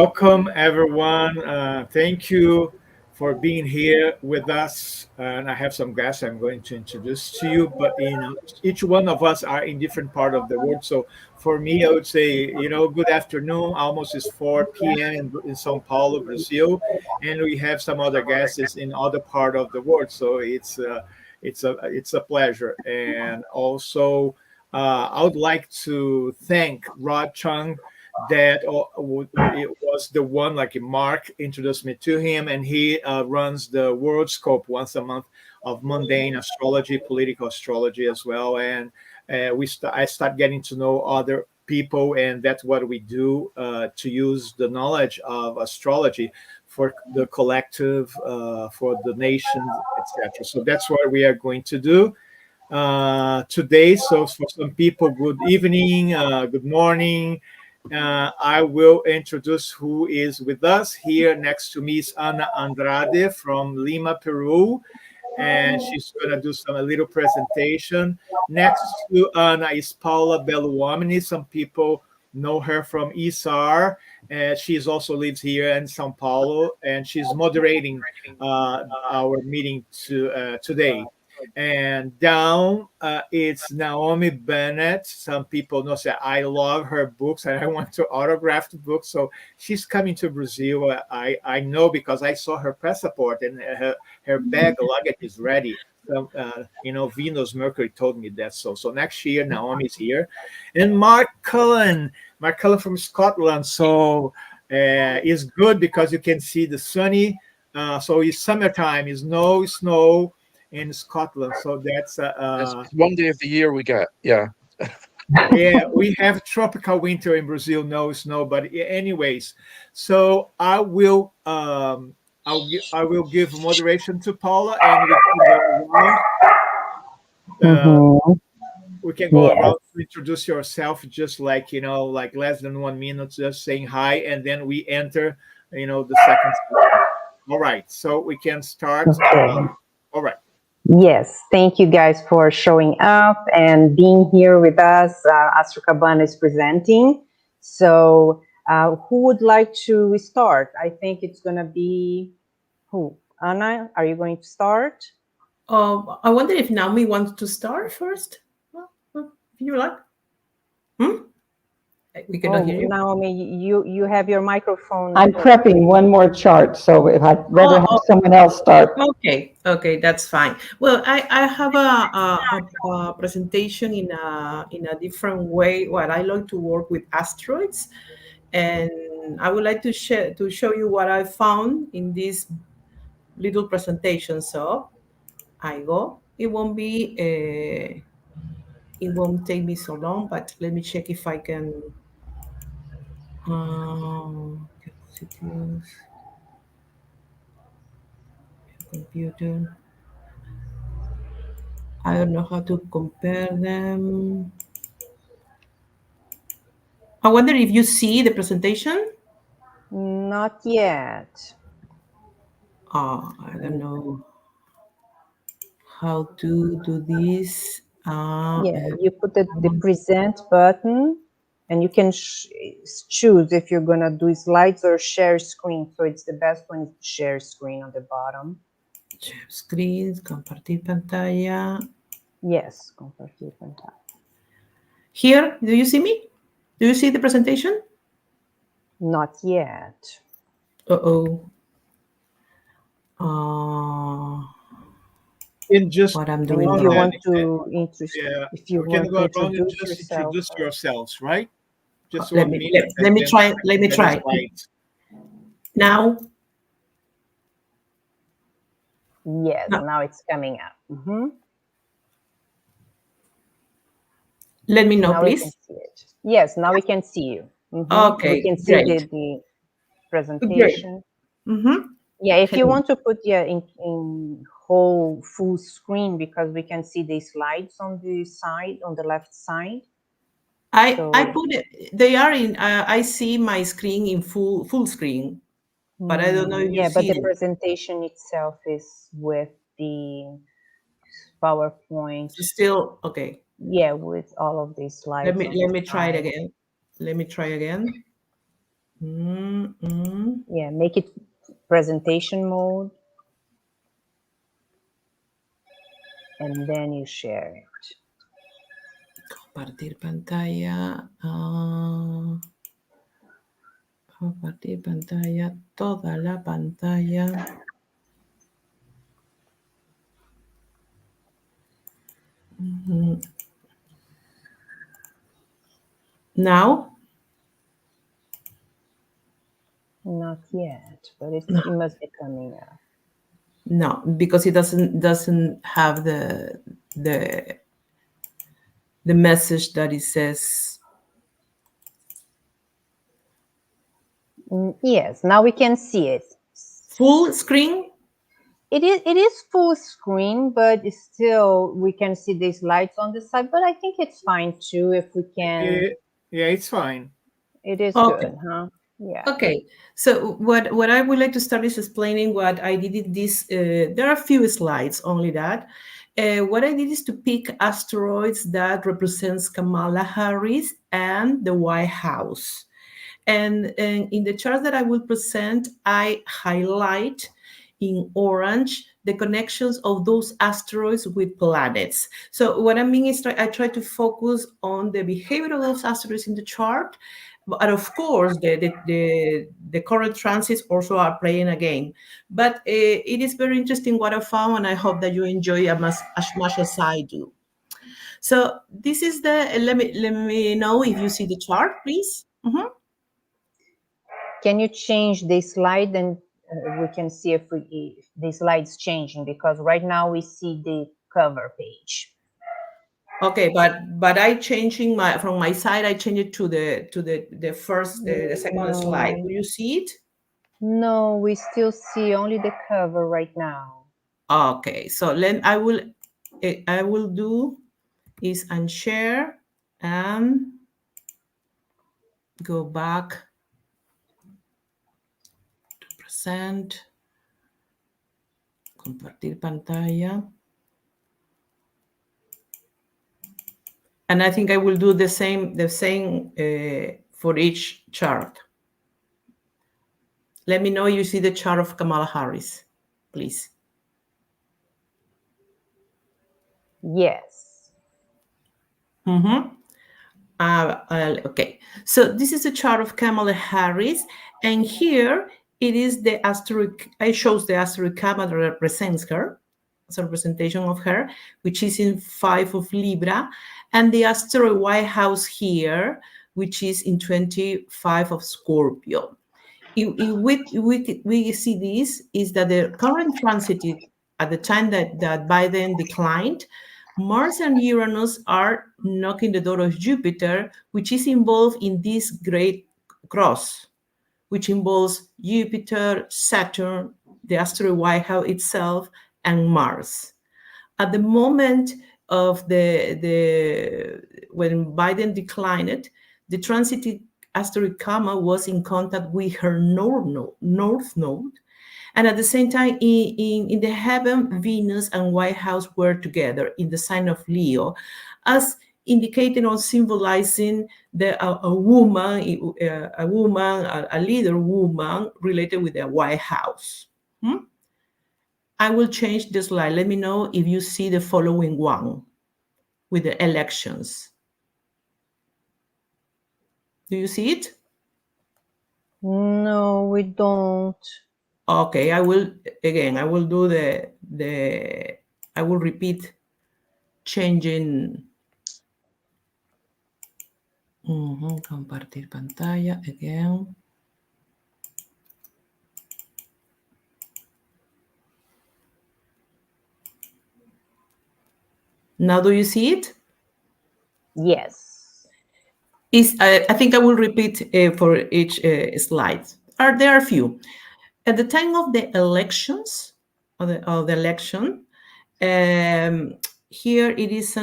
Welcome, everyone. Thank you for being here with us. And I have some guests I'm going to introduce to you, but each one of us are in different part of the world. So for me, I would say, good afternoon. Almost is 4 p.m. in São Paulo, Brazil, and we have some other guests in other part of the world. So it's a pleasure. And also, I would like to thank Rod Chung that it was the one, like Mark introduced me to him, and he runs the World Scope once a month of mundane astrology, political astrology as well. And I start getting to know other people, and that's what we do to use the knowledge of astrology for the collective, for the nations, etc. So that's what we are going to do today. So for some people, good evening, good morning. I will introduce who is with us. Here next to me is Andrade from Lima, Peru, and she's going to do a little presentation. Next to Ana is Paula Belluomini. Some people know her from ISAR. She also lives here in São Paulo, and she's moderating our meeting today. And down it's Naomi Bennett. Some people know, say I love her books and I want to autograph the book. So she's coming to Brazil. I know because I saw her passport and her bag luggage is ready. So, Venus Mercury told me that. So next year Naomi's here, and Mark Collen from Scotland. So it's good because you can see the sunny. So it's summertime. It's no snow in Scotland, so that's one day of the year we get. Yeah. We have tropical winter in Brazil, no snow. But anyways, so I will give moderation to Paula, and we can go around to introduce yourself, just like like less than 1 minute, just saying hi, and then we enter the second session. All right, so we can start. All right. Yes, thank you guys for showing up and being here with us. ASTROKABANA is presenting. So who would like to start? I think it's going to be who? Anna, are you going to start? I wonder if Naomi wants to start first. If you like. We cannot hear you. Naomi, you have your microphone. I'm prepping one more chart, so if I'd rather have someone else start. Okay, that's fine. Well, I have a presentation in a different way. Well, I like to work with asteroids, and I would like to show you what I found in this little presentation. So I go. It won't take me so long, but let me check if I can. Computer. I don't know how to compare them. I wonder if you see the presentation? Not yet. I don't know how to do this. You put the present button, and you can choose if you're going to do slides or share screen. So it's the best one is to share screen on the bottom. Share screen, compartir pantalla. Yes, compartir pantalla. Here, do you see me? Do you see the presentation? Not yet. What I'm doing. If you want to introduce, introduce yourselves, right? Just let me try. Let me try. Now. Yes, now it's coming up. Let me know, now please. Yes, now we can see you. Okay, we can see the presentation. Yeah, if you want to put in whole full screen, because we can see the slides on the side, on the left side. I put it. They are in. I see my screen in full screen, but I don't know if you see. But the presentation itself is with the PowerPoint. Still okay. Yeah, with all of these slides. Let me try it again. Let me try again. Yeah, make it presentation mode. And then you share it. Compartir pantalla. Compartir pantalla, toda la pantalla. Now? Not yet, but it must be coming up. No, because it doesn't have the message that it says. Yes, now we can see it. Full screen? It is full screen, but still we can see these lights on the side. But I think it's fine too if we can. Yeah, it's fine. It is Okay. good, huh? Yeah. Okay. So what I would like to start is explaining what I did in this. There are a few slides, only that. What I did is to pick asteroids that represents Kamala Harris and the White House. And in the chart that I will present, I highlight in orange the connections of those asteroids with planets. So what I mean is I try to focus on the behavior of those asteroids in the chart. But of course, the current transits also are playing a game. But it is very interesting what I found, and I hope that you enjoy as much as I do. So this is let me know if you see the chart, please. Can you change the slide and we can see if the slide's changing, because right now we see the cover page. Okay, but I changing from my side. I change it to the first the second slide. Do you see it? No, we still see only the cover right now. Okay, so then I will do is unshare and go back to present, compartir pantalla. And I think I will do the same for each chart. Let me know you see the chart of Kamala Harris, please. Yes. Okay, so this is a chart of Kamala Harris, and here it is the asteroid. I shows the ASTROKABANA that represents her. It's a representation of her, which is in 5 of Libra, and the asteroid White House here, which is in 25 of Scorpio. We see this is that the current transit at the time that Biden declined, Mars and Uranus are knocking the door of Jupiter, which is involved in this great cross, which involves Jupiter, Saturn, the asteroid White House itself, and Mars. At the moment of when Biden declined, the transiting asteroid Kama was in contact with her north node. And at the same time, in the heaven, Venus and White House were together in the sign of Leo, as indicating or symbolizing a leader woman related with the White House. I will change the slide. Let me know if you see the following one with the elections. Do you see it? No, we don't. Okay, I will do I will repeat changing. Compartir pantalla again. Now, do you see it? Yes. I think I will repeat for each slide. There are a few. At the time of the elections, of the election, here it is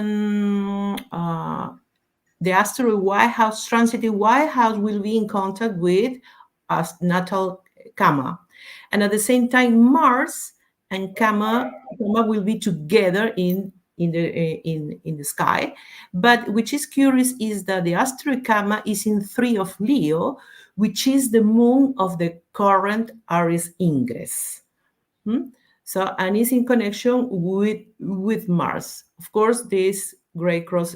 the asteroid White House, transiting White House will be in contact with natal Kama. And at the same time, Mars and Kama will be together in the sky. But which is curious is that the asteroid Kama is in 3 of Leo, which is the moon of the current Aries ingress. So, and it's in connection with Mars. Of course, this gray cross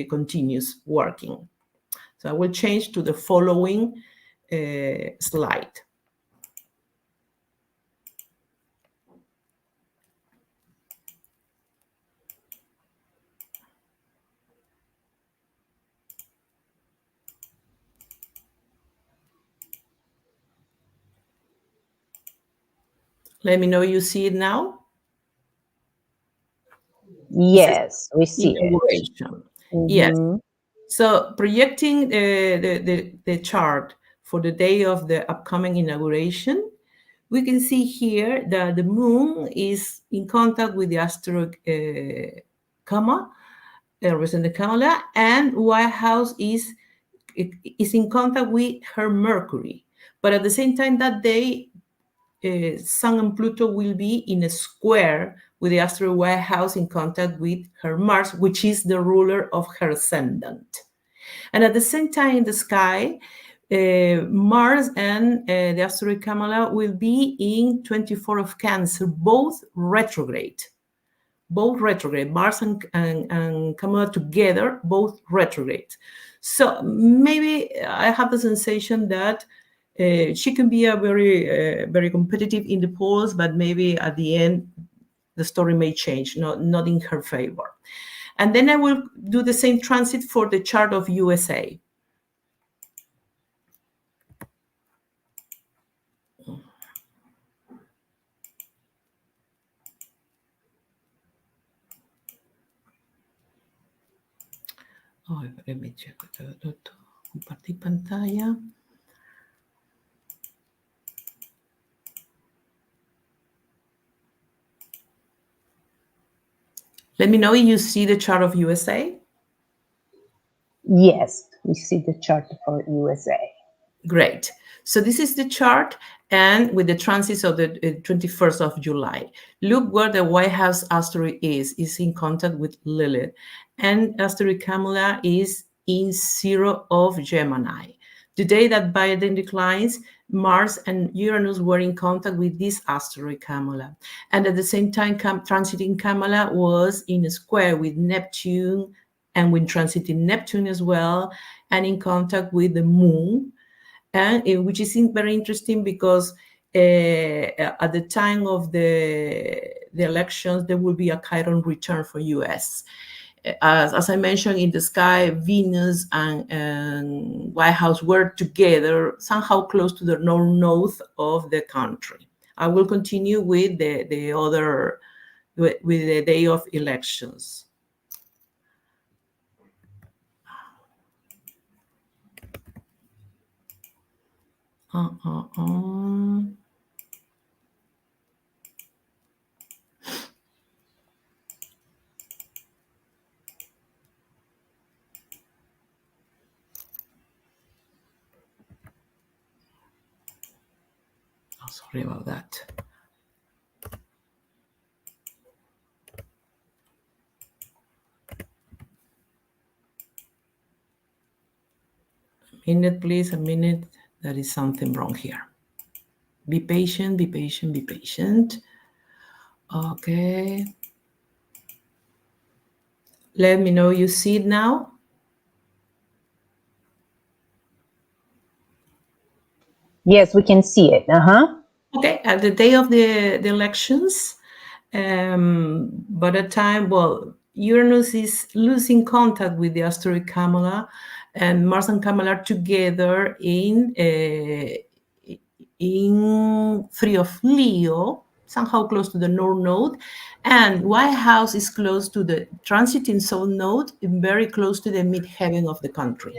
continues working. So I will change to the following slide. Let me know you see it now. Yes, we see it. Yes. So projecting the chart for the day of the upcoming inauguration, we can see here that the moon is in contact with the astrological, representing Kamala, and White House is in contact with her Mercury. But at the same time that day, Sun and Pluto will be in a square with the asteroid White House in contact with her Mars, which is the ruler of her ascendant. And at the same time in the sky, Mars and the asteroid Kamala will be in 24 of Cancer, both retrograde. Mars and Kamala together, both retrograde. So maybe I have the sensation that she can be a very competitive in the polls, but maybe at the end, the story may change, not in her favor. And then I will do the same transit for the chart of USA. Oh, let me check. Compartir pantalla. Let me know if you see the chart of USA. Yes, we see the chart for USA. Great. So this is the chart, and with the transits of the 21st of July. Look where the White House asteroid is in contact with Lilith, and asteroid Kamala is in 0 of Gemini. The day that Biden declines, Mars and Uranus were in contact with this asteroid Kamala. And at the same time, transiting Kamala was in a square with Neptune, and when transiting Neptune as well, and in contact with the moon, and which is very interesting because at the time of the elections, there will be a Chiron return for US. As I mentioned, in the sky, Venus and White House were together, somehow close to the north of the country. I will continue with the other, with the day of elections. Oh, sorry about that. A minute, please, a minute. There is something wrong here. Be patient, be patient, be patient. Okay. Let me know you see it now. Yes, we can see it. Okay, at the day of the elections, by the time, well, Uranus is losing contact with the asteroid Kamala, and Mars and Kamala are together in 3 of Leo, somehow close to the North Node, and White House is close to the transiting South Node, very close to the midheaven of the country.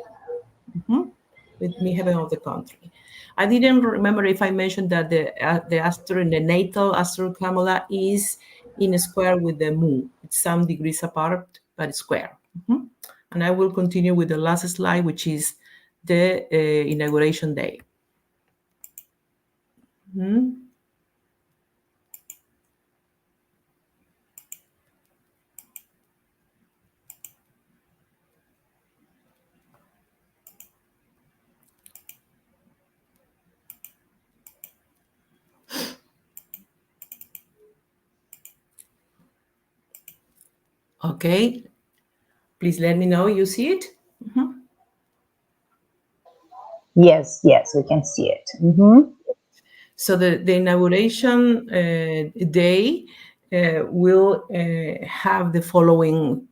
With midheaven of the country. I didn't remember if I mentioned that the asteroid, the natal asteroid Kamala is in a square with the moon. It's some degrees apart, but it's square. And I will continue with the last slide, which is the inauguration day. Okay, please let me know you see it. Yes, we can see it. So the inauguration day will have the following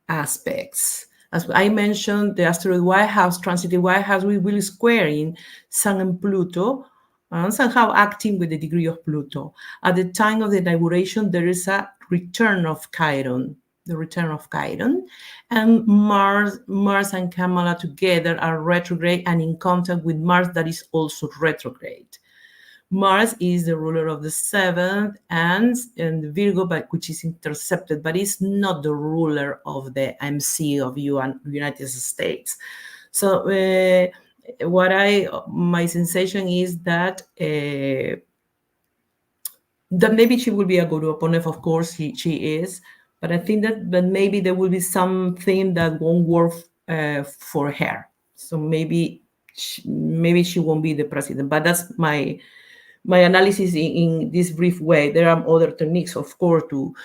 aspects. As I mentioned, the asteroid White House, transiting White House, we will square in Sun and Pluto, and somehow acting with the degree of Pluto. At the time of the inauguration, there is a return of Chiron, and Mars and Kamala together are retrograde and in contact with Mars that is also retrograde. Mars is the ruler of the seventh and the Virgo, which is intercepted, but is not the ruler of the MC of United States. So my sensation is that maybe she will be a good opponent. Of course, she is, but I think that maybe there will be something that won't work for her. So maybe she won't be the president. But that's my analysis in this brief way. There are other techniques, of course, to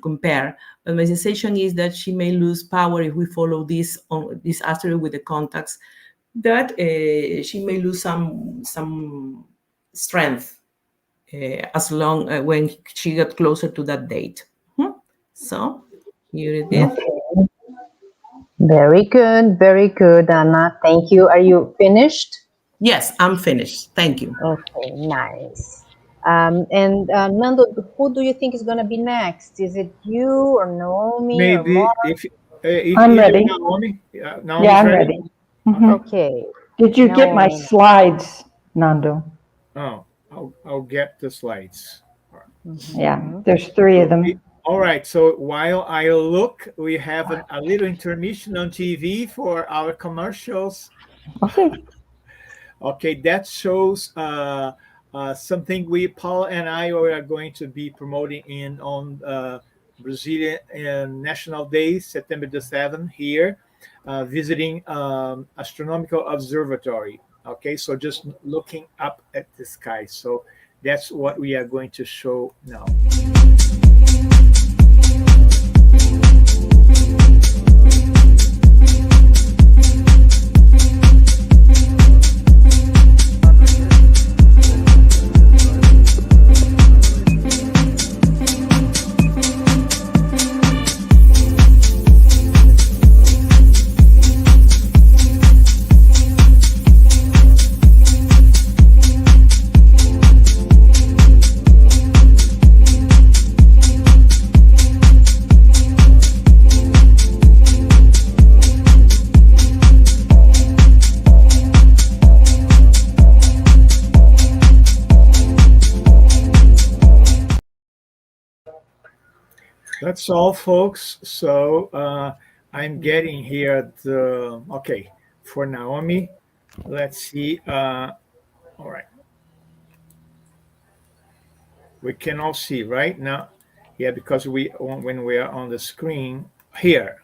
compare. But my sensation is that she may lose power if we follow this asteroid with the contacts. That she may lose some strength as long when she got closer to that date. So here it is. Okay. Very good, Anna. Thank you. Are you finished? Yes, I'm finished. Thank you. Okay, nice. And Nando, who do you think is going to be next? Is it you or Naomi? Maybe or if I'm ready. Naomi. Naomi's Yeah, I'm ready. Okay. Did you get my Naomi. slides, Nando? Oh, I'll get the slides. Yeah, there's 3 of them. All right. So while I look, we have a little intermission on TV for our commercials. Okay. Okay, that shows something Paula and I are going to be promoting on Brazilian National Day, September the 7th here, visiting astronomical observatory. Okay, so just looking up at the sky. So that's what we are going to show now. That's all, folks. So I'm getting here okay, for Naomi. Let's see. All right. We can all see right now. Yeah, because when we are on the screen here.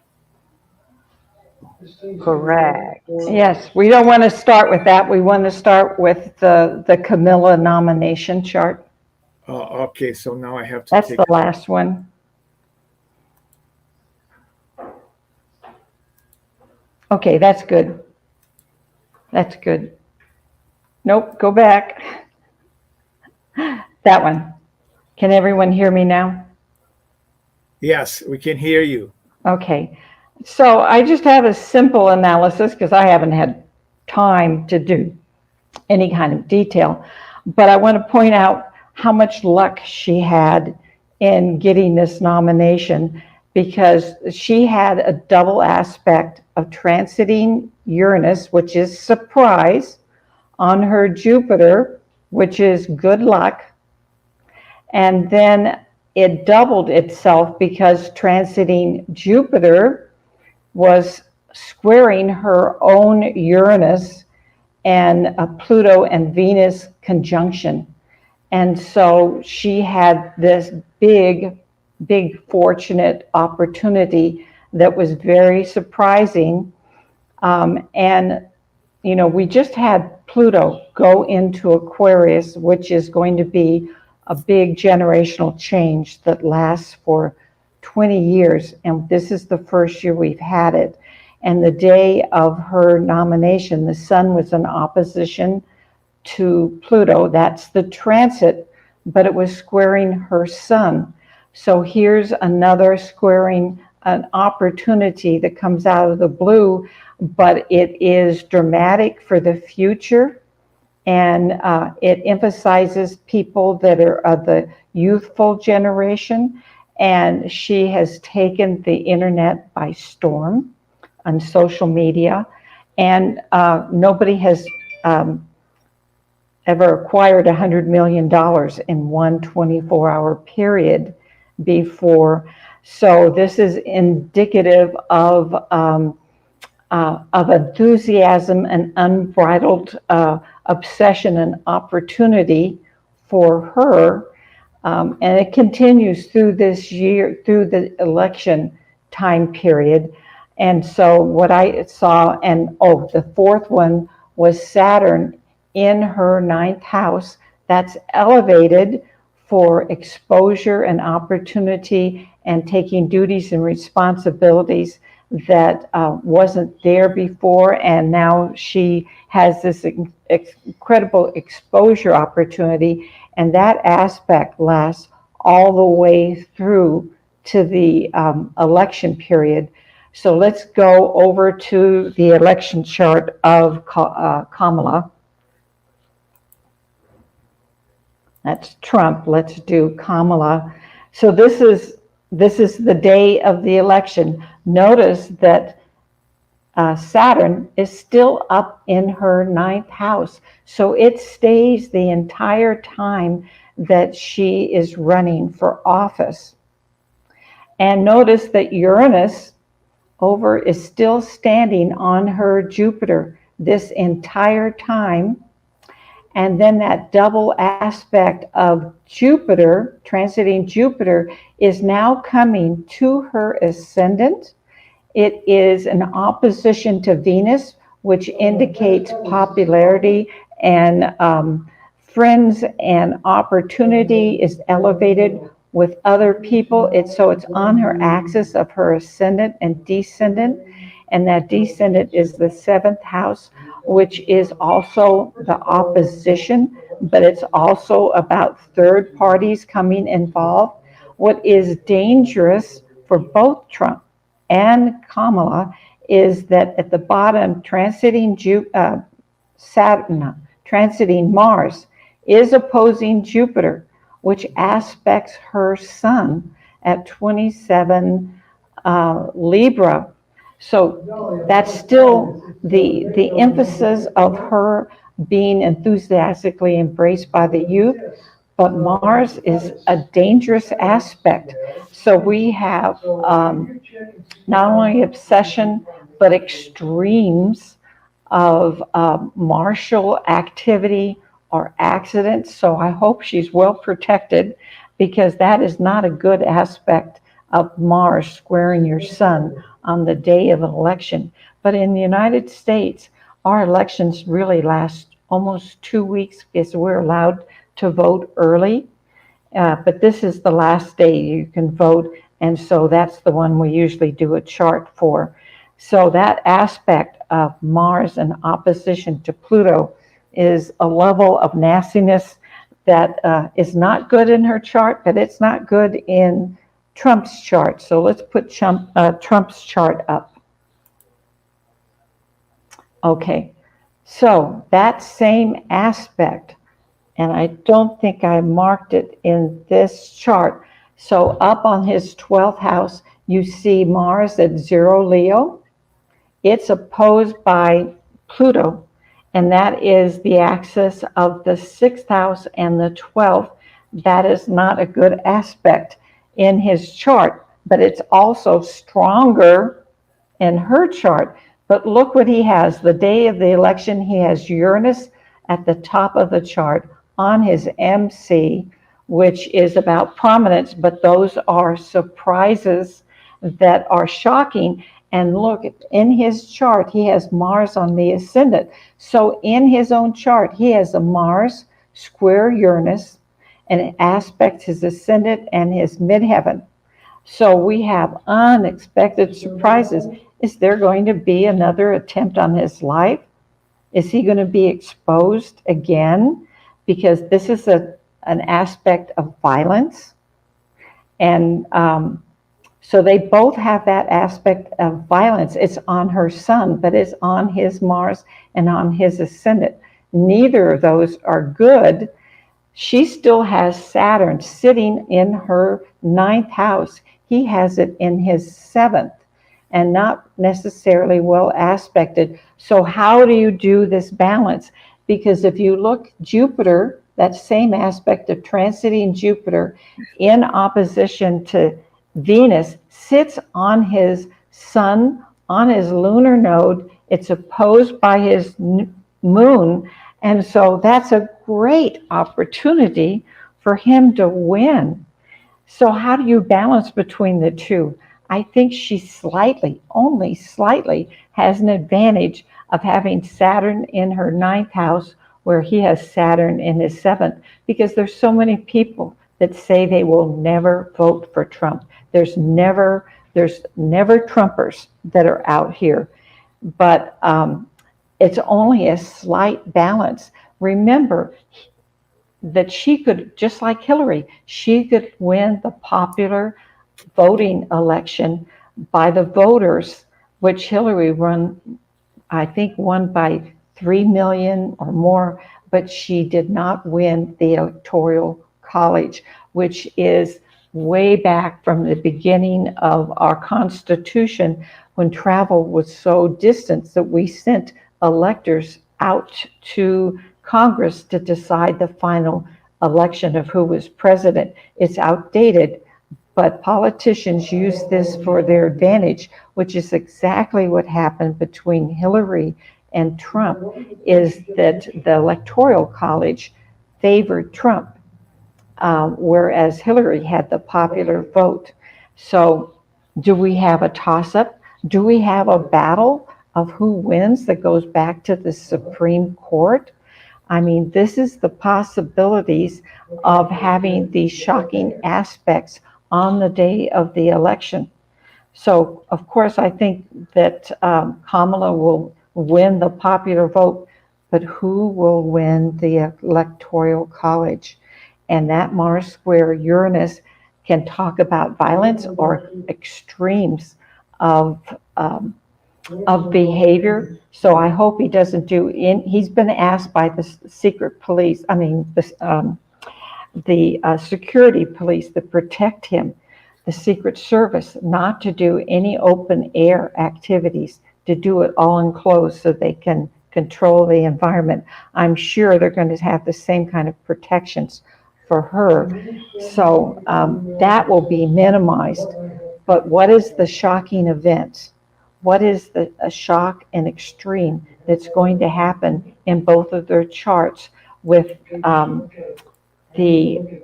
Correct. Yes, we don't want to start with that. We want to start with the Camilla nomination chart. Oh, okay. So now I have to That's take the last one. Okay, that's good. That's good. Nope, go back. That one. Can everyone hear me now? Yes, we can hear you. Okay, so I just have a simple analysis because I haven't had time to do any kind of detail, but I want to point out how much luck she had in getting this nomination, because she had a double aspect of transiting Uranus, which is surprise, on her Jupiter, which is good luck, and then it doubled itself because transiting Jupiter was squaring her own Uranus and a Pluto and Venus conjunction. And so she had this big fortunate opportunity that was very surprising. And, you know, we just had Pluto go into Aquarius, which is going to be a big generational change that lasts for 20 years, and this is the first year we've had it. And the day of her nomination, the sun was in opposition to Pluto. That's the transit, but it was squaring her sun. So here's another squaring, an opportunity that comes out of the blue, but it is dramatic for the future. And it emphasizes people that are of the youthful generation. And she has taken the internet by storm on social media. And nobody has ever acquired $100 million in one 24-hour period before. So this is indicative of enthusiasm and unbridled obsession and opportunity for her. And it continues through this year, through the election time period. And so what I saw, and the fourth one was Saturn in her 9th house. That's elevated for exposure and opportunity and taking duties and responsibilities that wasn't there before. And now she has this incredible exposure opportunity. And that aspect lasts all the way through to the election period. So let's go over to the election chart of Kamala. That's Trump. Let's do Kamala. So this is the day of the election. Notice that Saturn is still up in her 9th house. So it stays the entire time that she is running for office. And notice that Uranus is still standing on her Jupiter this entire time. And then that double aspect of Jupiter, transiting Jupiter, is now coming to her ascendant. It is an opposition to Venus, which indicates popularity and friends, and opportunity is elevated with other people. So it's on her axis of her ascendant and descendant. And that descendant is the 7th house, which is also the opposition, but it's also about third parties coming involved. What is dangerous for both Trump and Kamala is that at the bottom, transiting Mars is opposing Jupiter, which aspects her sun at 27 Libra. So that's still the emphasis of her being enthusiastically embraced by the youth, but Mars is a dangerous aspect. So we have not only obsession, but extremes of martial activity or accidents. So I hope she's well protected, because that is not a good aspect of Mars squaring your sun on the day of an election. But in the United States, our elections really last almost 2 weeks because we're allowed to vote early. But this is the last day you can vote. And so that's the one we usually do a chart for. So that aspect of Mars in opposition to Pluto is a level of nastiness that is not good in her chart, but it's not good in Trump's chart. So let's put Trump's chart up. Okay, so that same aspect, and I don't think I marked it in this chart. So up on his 12th house, you see Mars at 0 Leo. It's opposed by Pluto, and that is the axis of the 6th house and the 12th. That is not a good aspect in his chart, but it's also stronger in her chart. But look what he has. The day of the election, he has Uranus at the top of the chart on his MC, which is about prominence, but those are surprises that are shocking. And look, in his chart, he has Mars on the ascendant. So in his own chart, he has a Mars square Uranus, and it aspects his ascendant and his midheaven. So we have unexpected surprises. Is there going to be another attempt on his life? Is he going to be exposed again? Because this is an aspect of violence. And so they both have that aspect of violence. It's on her sun, but it's on his Mars and on his ascendant. Neither of those are good. She still has Saturn sitting in her 9th house. He has it in his 7th and not necessarily well aspected. So how do you do this balance? Because if you look, Jupiter, that same aspect of transiting Jupiter in opposition to Venus, sits on his sun, on his lunar node. It's opposed by his moon. And so that's a great opportunity for him to win. So how do you balance between the two? I think she slightly, only slightly, has an advantage of having Saturn in her 9th house where he has Saturn in his 7th, because there's so many people that say they will never vote for Trump. There's never Trumpers that are out here. But it's only a slight balance. Remember that she could, just like Hillary, she could win the popular voting election by the voters, which Hillary won by 3 million or more, but she did not win the Electoral College, which is way back from the beginning of our Constitution, when travel was so distant that we sent electors out to Congress to decide the final election of who was president. It's outdated, but politicians use this for their advantage, which is exactly what happened between Hillary and Trump, is that the Electoral College favored Trump, whereas Hillary had the popular vote. So do we have a toss-up? Do we have a battle of who wins that goes back to the Supreme Court? I mean, this is the possibilities of having these shocking aspects on the day of the election. So, of course, I think that Kamala will win the popular vote, but who will win the Electoral College? And that Mars square Uranus can talk about violence or extremes of behavior. So I hope he doesn't he's been asked by the secret police, the security police that protect him, the Secret Service, not to do any open air activities, to do it all enclosed so they can control the environment. I'm sure they're going to have the same kind of protections for her. So that will be minimized. But what is the shocking event? What is a shock and extreme that's going to happen in both of their charts with the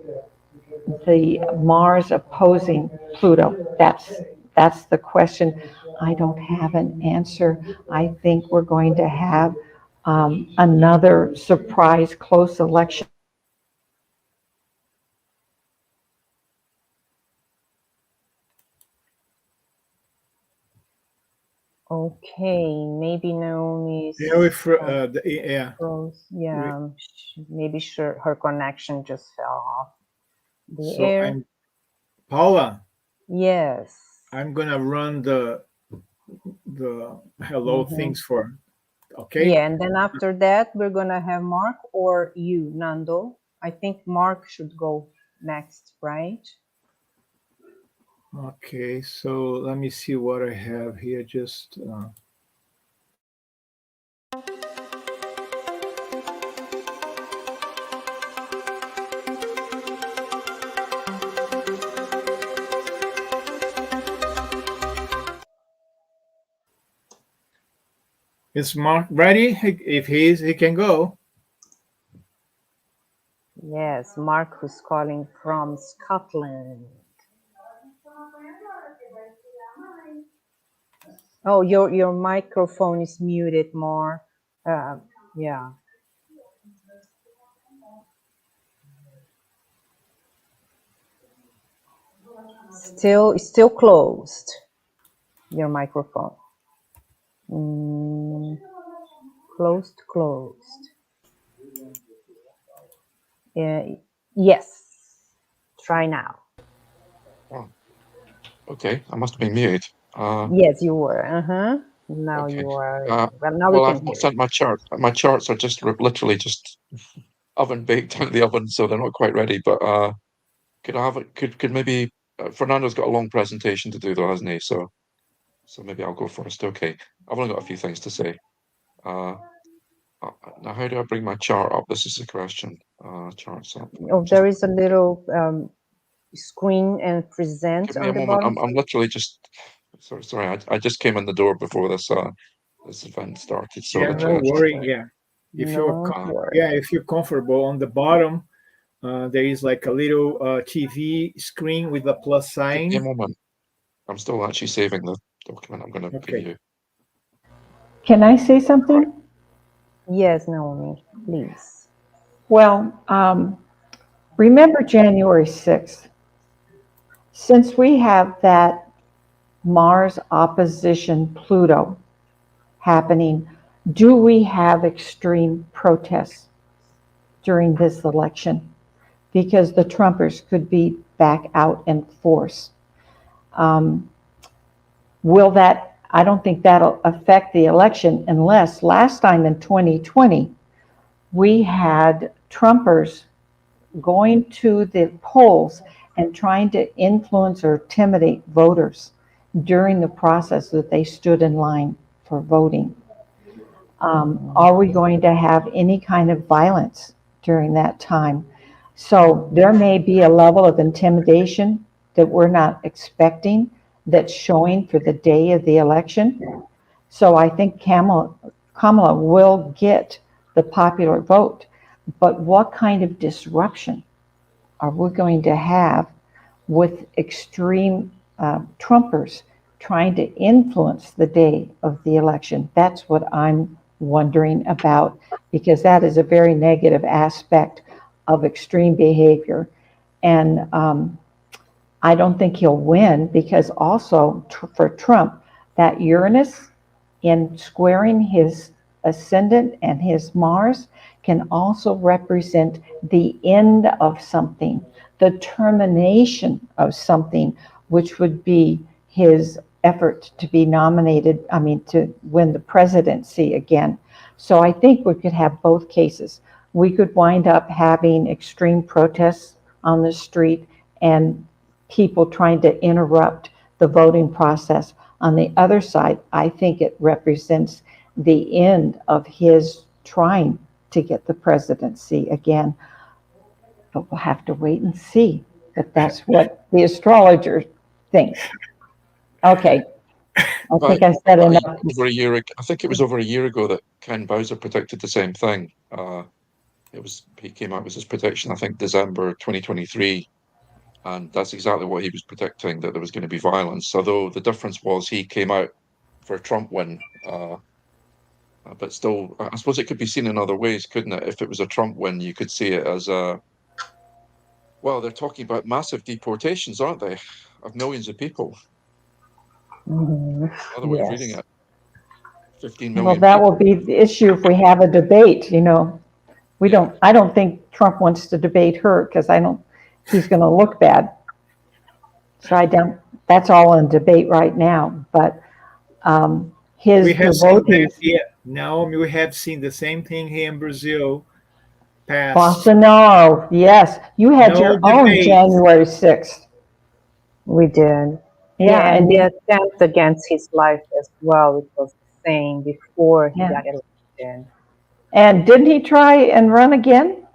Mars opposing Pluto? That's the question. I don't have an answer. I think we're going to have another surprise close election. Okay, maybe Naomi's maybe her connection just fell off the air. Paula. Yes. I'm gonna run the hello things for. Okay. Yeah, and then after that we're gonna have Mark or you, Nando. I think Mark should go next, right? Okay, so let me see what I have here. Just is Mark ready? If he can go. Yes, Mark, who's calling from Scotland. Oh, your microphone is muted, Mark. Yeah. Still closed. Your microphone. Closed. Yes. Try now. Oh, okay, I must have been muted. Yes, you were. Now Okay. you are. Well, now Well, we I've can not hear sent my chart. My charts are just literally just oven baked out of the oven, so they're not quite ready. But could I have it? Could maybe Fernando's got a long presentation to do though, hasn't he? So maybe I'll go first. Okay, I've only got a few things to say. Now, how do I bring my chart up? This is the question. Charts up. Oh, there is a little screen and present Give me a on the moment. bottom. I'm literally just sorry. I just came in the door before this this event started. So Yeah, literally, no I just worry. Yeah, if you're comfortable, on the bottom, there is like a little TV screen with a plus sign. give me a moment. I'm still actually saving the document I'm going to give you. Can I say something? Yes, Naomi, please. Well, remember January 6th. Since we have that Mars opposition Pluto happening, do we have extreme protests during this election? Because the Trumpers could be back out in force. Will that, I don't think that'll affect the election unless last time in 2020, we had Trumpers going to the polls and trying to influence or intimidate voters during the process that they stood in line for voting. Are we going to have any kind of violence during that time? So there may be a level of intimidation that we're not expecting that's showing for the day of the election. So I think Kamala will get the popular vote. But what kind of disruption are we going to have with extreme Trumpers trying to influence the day of the election? That's what I'm wondering about, because that is a very negative aspect of extreme behavior. And I don't think he'll win, because also for Trump, that Uranus in squaring his ascendant and his Mars can also represent the end of something, the termination of something, which would be his effort to be nominated, to win the presidency again. So I think we could have both cases. We could wind up having extreme protests on the street and people trying to interrupt the voting process. On the other side, I think it represents the end of his trying to get the presidency again. But we'll have to wait and see. But that's what the astrologer thinks. Okay. I think I said enough. Over a year, I think it was over a year ago that Ken Bowser predicted the same thing. He came out with his prediction, I think December 2023, and that's exactly what he was predicting, that there was going to be violence. Although the difference was he came out for a Trump win, but still, I suppose it could be seen in other ways, couldn't it? If it was a Trump win, you could see it as well, they're talking about massive deportations, aren't they, of millions of people. Another way of reading it. 15 million. Well, that will be the issue if we have a debate, I don't think Trump wants to debate her, because he's going to look bad. So that's all in debate right now. But Naomi, we have seen the same thing here in Brazil. Bolsonaro, yes. You had your own January 6th. We did. Yeah, and the attempt against his life as well, it was the same before he got elected. And didn't he try and run again?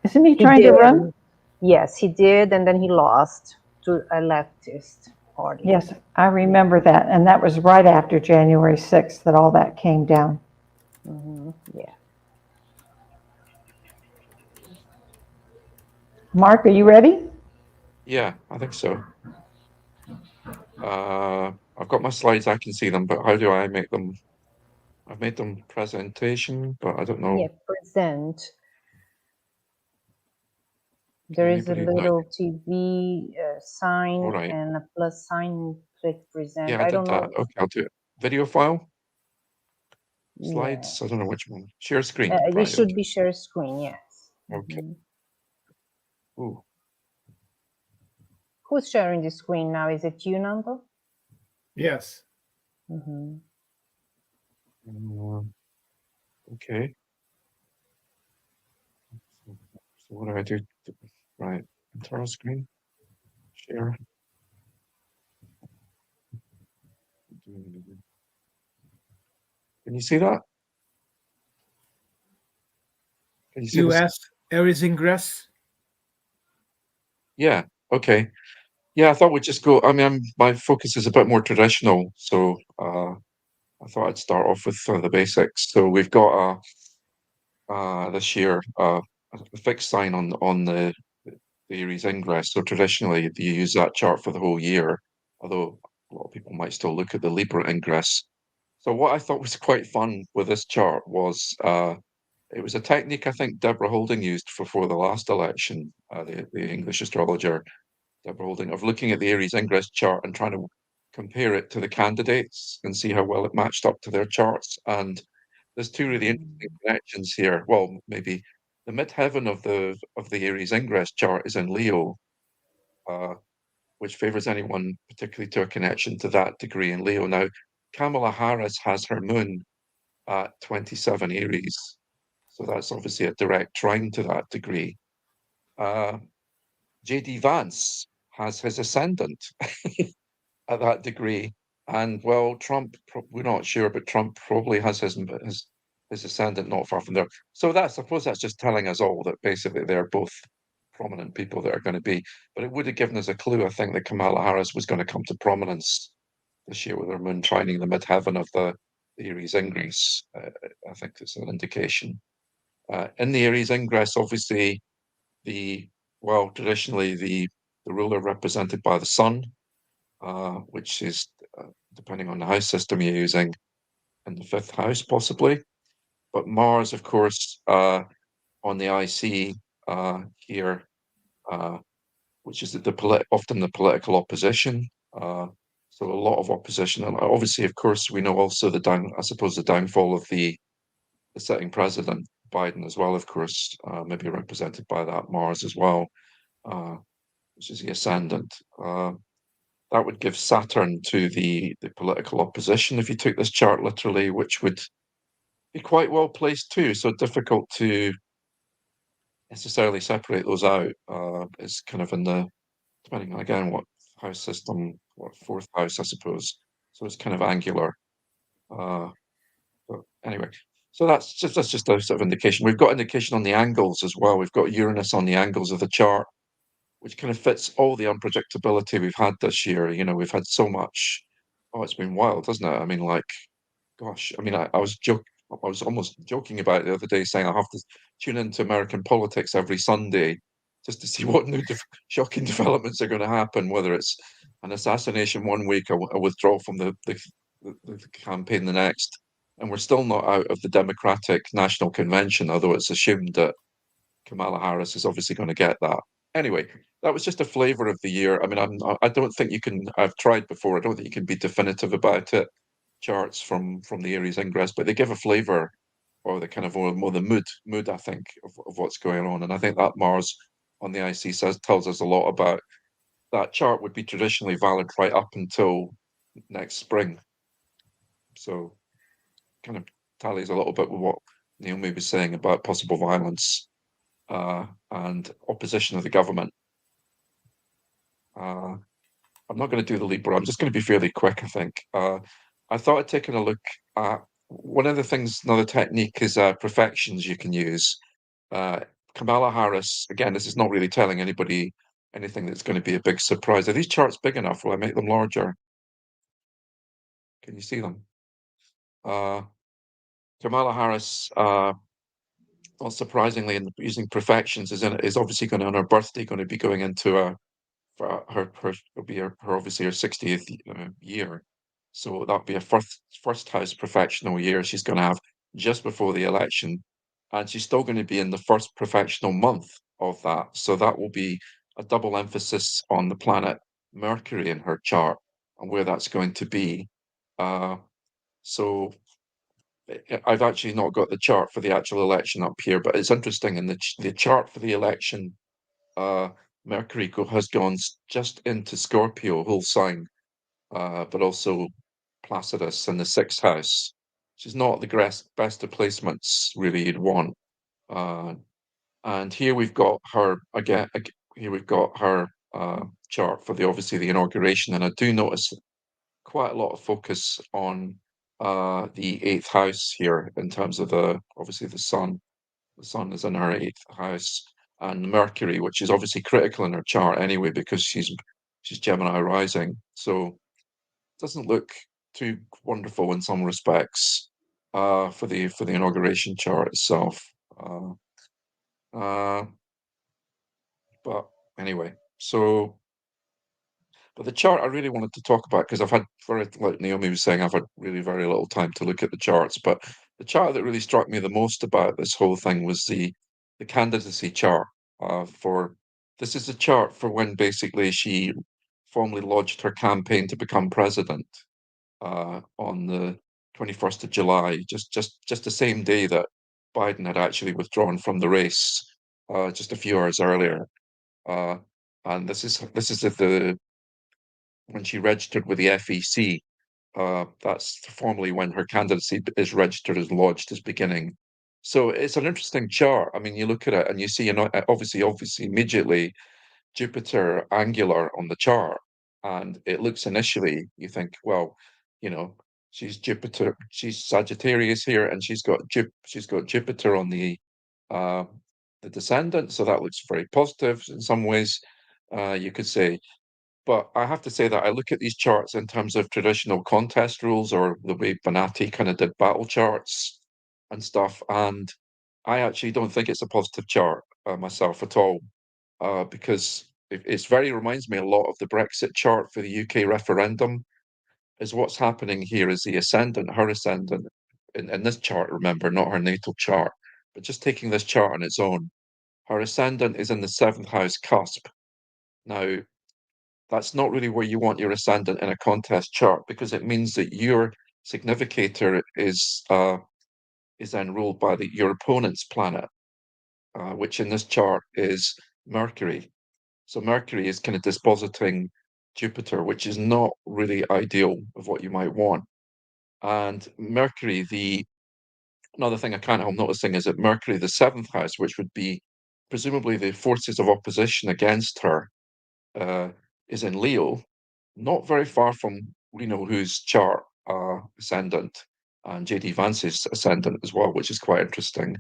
Isn't he trying to run? Yes, he did, and then he lost to a leftist party. Yes, I remember that. And that was right after January 6th that all that came down. Yeah. Mark, are you ready? Yeah, I think so. I've got my slides, I can see them, but how do I make them? I've made them presentation, but I don't know. Yeah, present. There is a Anybody? No. little TV sign All right. and a plus sign. Click present. Yeah, I I did don't that. know. Okay, I'll do it. Video file? Yeah. Slides? I don't know which one. Share screen. It Right, should okay. be share screen, yes. Okay. Mhm. Ooh. Who's sharing the screen now? Is it you, Nando? Yes. Mm-hmm. Okay. So what do I do? Right. Entire screen. Share. Can you see that? Can you see this? US Aries ingress. Yeah. Okay. Yeah, I thought we'd just go. I mean, my focus is a bit more traditional, so I thought I'd start off with some of the basics. So we've got this year a fixed sign on the Aries ingress. So traditionally, you use that chart for the whole year, although a lot of people might still look at the Libra ingress. So what I thought was quite fun with this chart was it was a technique I think Deborah Holding used for the last election, the English astrologer Deborah Holding, of looking at the Aries ingress chart and trying to compare it to the candidates and see how well it matched up to their charts. And there's two really interesting connections here. Well, maybe the midheaven of the Aries ingress chart is in Leo, which favors anyone particularly to a connection to that degree in Leo. Now, Kamala Harris has her moon at 27 Aries, so that's obviously a direct trine to that degree. JD Vance has his ascendant at that degree, and well, Trump, we're not sure, but Trump probably has his ascendant not far from there. So I suppose that's just telling us all that basically they're both prominent people that are going to be. But it would have given us a clue, I think, that Kamala Harris was going to come to prominence this year with her moon trining the midheaven of the Aries ingress. I think it's an indication. In the Aries ingress, obviously, traditionally the ruler represented by the sun, which is, depending on the house system you're using, in the fifth house possibly. But Mars, of course, on the IC here, which is often the political opposition. So a lot of opposition, and obviously, of course, we know also the downfall of the sitting president Biden as well. Of course, maybe represented by that Mars as well, which is the ascendant. That would give Saturn to the political opposition if you took this chart literally, which would be quite well placed too. So difficult to necessarily separate those out. It's kind of in the, depending on again what house system, what fourth house, I suppose. So it's kind of angular. But anyway, so that's just a sort of indication. We've got indication on the angles as well. We've got Uranus on the angles of the chart, which kind of fits all the unpredictability we've had this year. You know, we've had so much. Oh, it's been wild, hasn't it? I mean, like, gosh, I mean, I was almost joking about it the other day, saying I have to tune into American politics every Sunday just to see what new shocking developments are going to happen. Whether it's an assassination one week, a withdrawal from the campaign the next, and we're still not out of the Democratic National Convention, although it's assumed that Kamala Harris is obviously going to get that. Anyway, that was just a flavor of the year. I mean, I don't think you can. I've tried before. I don't think you can be definitive about it. Charts from the Aries ingress, but they give a flavor or the kind of more the mood I think of what's going on. And I think that Mars on the IC tells us a lot about that chart would be traditionally valid right up until next spring. So kind of tallies a little bit with what Naomi was saying about possible violence and opposition of the government. I'm not going to do the Libra. I'm just going to be fairly quick, I think. I thought I'd taken a look at one of the things, another technique is perfections you can use. Kamala Harris, again, this is not really telling anybody anything that's going to be a big surprise. Are these charts big enough? Will I make them larger? Can you see them? Kamala Harris, not surprisingly, in using perfections, is obviously going to, on her birthday, going to be going into for her it'll be her obviously her 60th year. So that'll be a first house professional year she's going to have just before the election. And she's still going to be in the first professional month of that. So that will be a double emphasis on the planet Mercury in her chart and where that's going to be. So I've actually not got the chart for the actual election up here, but it's interesting in the chart for the election. Mercury has gone just into Scorpio, whole sign, but also Placidus in the 6th house, which is not the best of placements really you'd want. And here we've got her again. Here we've got her chart for obviously the inauguration, and I do notice quite a lot of focus on the 8th house here in terms of obviously the sun. The sun is in her 8th house, and Mercury, which is obviously critical in her chart anyway because she's Gemini rising. So it doesn't look too wonderful in some respects for the inauguration chart itself. But anyway, but the chart I really wanted to talk about, because I've had, like Naomi was saying, I've had really very little time to look at the charts. But the chart that really struck me the most about this whole thing was the candidacy chart. This is a chart for when basically she formally lodged her campaign to become president on the 21st of July, just the same day that Biden had actually withdrawn from the race, just a few hours earlier. And this is when she registered with the FEC. That's formally when her candidacy is registered as lodged as beginning. So it's an interesting chart. I mean, you look at it and you see, obviously, immediately Jupiter angular on the chart, and it looks initially, you think, well, she's Sagittarius here, and she's got Jupiter on the descendant, so that looks very positive in some ways, you could say. But I have to say that I look at these charts in terms of traditional contest rules, or the way Bonatti kind of did battle charts and stuff, and I actually don't think it's a positive chart myself at all, because it reminds me a lot of the Brexit chart for the UK referendum. Is what's happening here is the ascendant, her ascendant, in this chart, remember, not her natal chart, but just taking this chart on its own, her ascendant is in the 7th house cusp. Now, that's not really where you want your ascendant in a contest chart, because it means that your significator is then ruled by your opponent's planet, which in this chart is Mercury. So Mercury is kind of dispositing Jupiter, which is not really ideal of what you might want. And Mercury, another thing I can't help noticing is that Mercury, the 7th house, which would be presumably the forces of opposition against her, is in Leo, not very far from whose chart ascendant, and JD Vance's ascendant as well, which is quite interesting.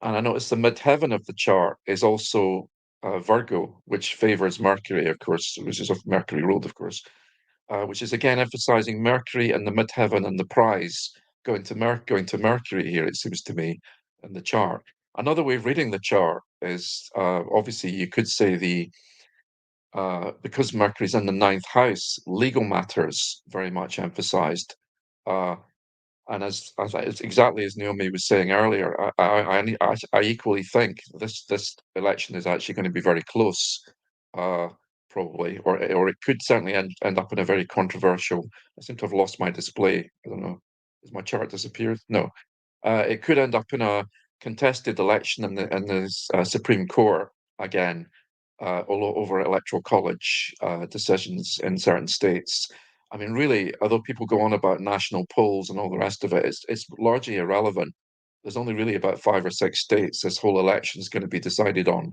And I noticed the midheaven of the chart is also Virgo, which favors Mercury, of course, which is Mercury ruled, of course, which is again emphasizing Mercury and the midheaven and the prize going to Mercury here, it seems to me, in the chart. Another way of reading the chart is obviously you could say because Mercury's in the 9th house, legal matters very much emphasized. And as exactly as Naomi was saying earlier, I equally think this election is actually going to be very close, probably, or it could certainly end up in a very controversial. I seem to have lost my display. I don't know. Has my chart disappeared? No. It could end up in a contested election in the Supreme Court again, over electoral college decisions in certain states. I mean, really, although people go on about national polls and all the rest of it, it's largely irrelevant. There's only really about 5 or 6 states this whole election is going to be decided on,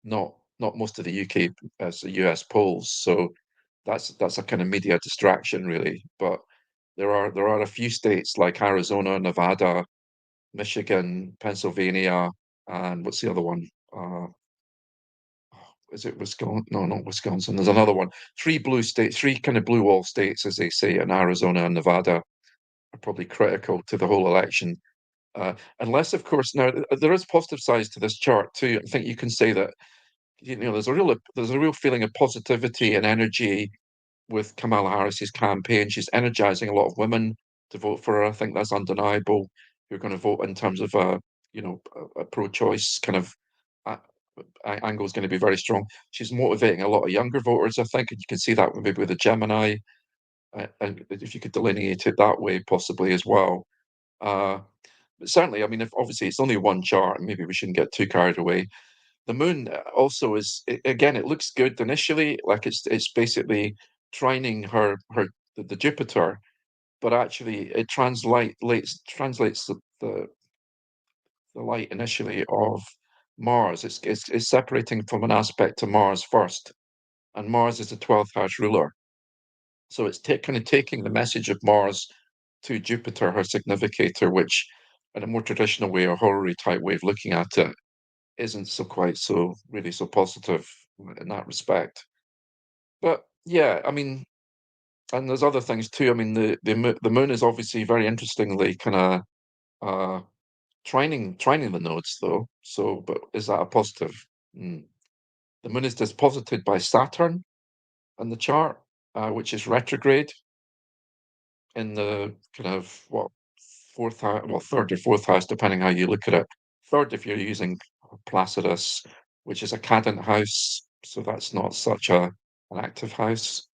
not most of the UK, US polls. So that's a kind of media distraction, really. But there are a few states like Arizona, Nevada, Michigan, Pennsylvania, and what's the other one? Is it Wisconsin? No, not Wisconsin. There's another one. 3 blue states, 3 kind of blue wall states, as they say, in Arizona and Nevada are probably critical to the whole election. Unless, of course, now there is positive sides to this chart too. I think you can say that there's a real feeling of positivity and energy with Kamala Harris's campaign. She's energizing a lot of women to vote for her. I think that's undeniable. Who are going to vote in terms of a pro-choice kind of angle is going to be very strong. She's motivating a lot of younger voters, I think, and you can see that maybe with the Gemini, and if you could delineate it that way, possibly as well. But certainly, I mean, if obviously it's only one chart, and maybe we shouldn't get too carried away. The moon also is, again, it looks good initially, like it's basically trining the Jupiter, but actually it translates the light initially of Mars. It's separating from an aspect to Mars first, and Mars is the 12th house ruler. So it's kind of taking the message of Mars to Jupiter, her significator, which in a more traditional way or horary type way of looking at it isn't really so positive in that respect. But yeah, I mean, and there's other things too. I mean, the moon is obviously very interestingly kind of trining the nodes though. So, but is that a positive? The moon is disposited by Saturn on the chart, which is retrograde in the kind of fourth house, third or fourth house, depending how you look at it. Third, if you're using Placidus, which is a cadent house, so that's not such an active house.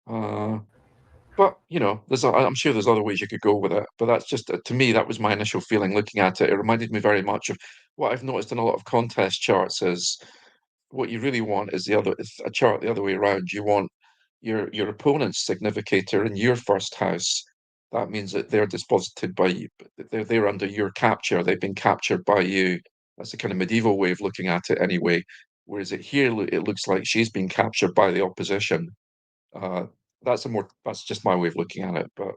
But I'm sure there's other ways you could go with it. But that's just, to me, that was my initial feeling looking at it. It reminded me very much of what I've noticed in a lot of contest charts is what you really want is a chart the other way around. You want your opponent's significator in your first house. That means that they're disposited by you. They're under your capture. They've been captured by you. That's the kind of medieval way of looking at it anyway. Whereas it looks like she's been captured by the opposition. That's just my way of looking at it. But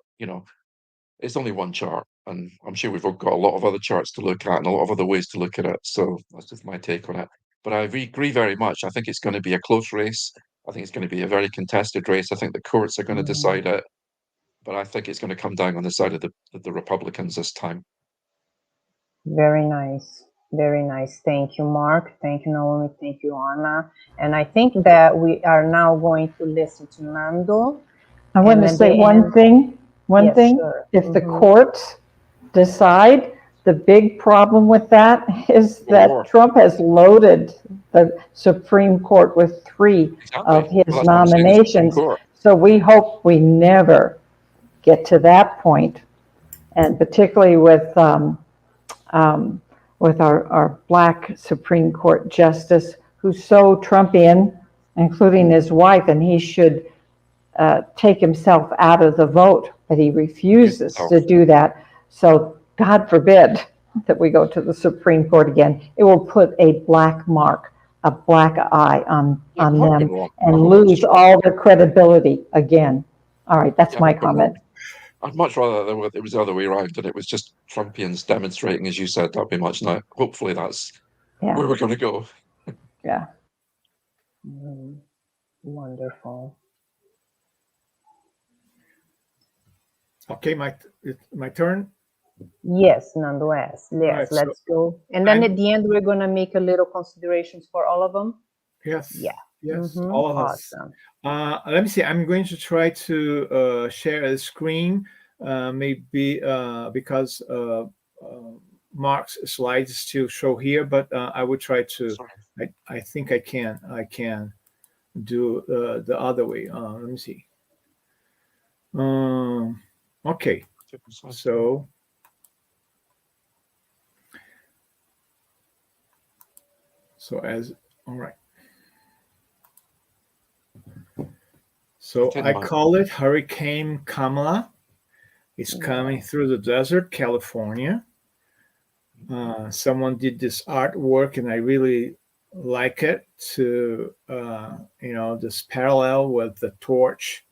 it's only one chart, and I'm sure we've got a lot of other charts to look at and a lot of other ways to look at it. So that's just my take on it. But I agree very much. I think it's going to be a close race. I think it's going to be a very contested race. I think the courts are going to decide it, but I think it's going to come down on the side of the Republicans this time. Very nice. Very nice. Thank you, Mark. Thank you, Naomi. Thank you, Anna. And I think that we are now going to listen to Nando. I want to say one thing. Sure. If the courts decide, the big problem with that is that Trump has loaded the Supreme Court with 3 of his nominations. So we hope we never get to that point. And particularly with our Black Supreme Court justice, who's so Trumpian, including his wife, and he should take himself out of the vote, but he refuses to do that. So God forbid that we go to the Supreme Court again. It will put a black mark, a black eye on them, and lose all their credibility again. All right, that's my comment. I'd much rather it was the other way around, and it was just Trumpians demonstrating, as you said. That'd be much nicer. Hopefully that's where we're going to go. Yeah. Wonderful. Okay, my turn. Yes, Nando, yes. Yes, right, let's go. And then at the end, we're going to make a little considerations for all of them. Yes. Yeah. Yes, all of us. Let me see. I'm going to try to share a screen, maybe because Mark's slides still show here, but I would try to. I think I can do the other way. Let me see. Okay. All right. So I call it Hurricane Kamala. It's coming through the desert, California. Someone did this artwork, and I really like it. To this parallel with the torch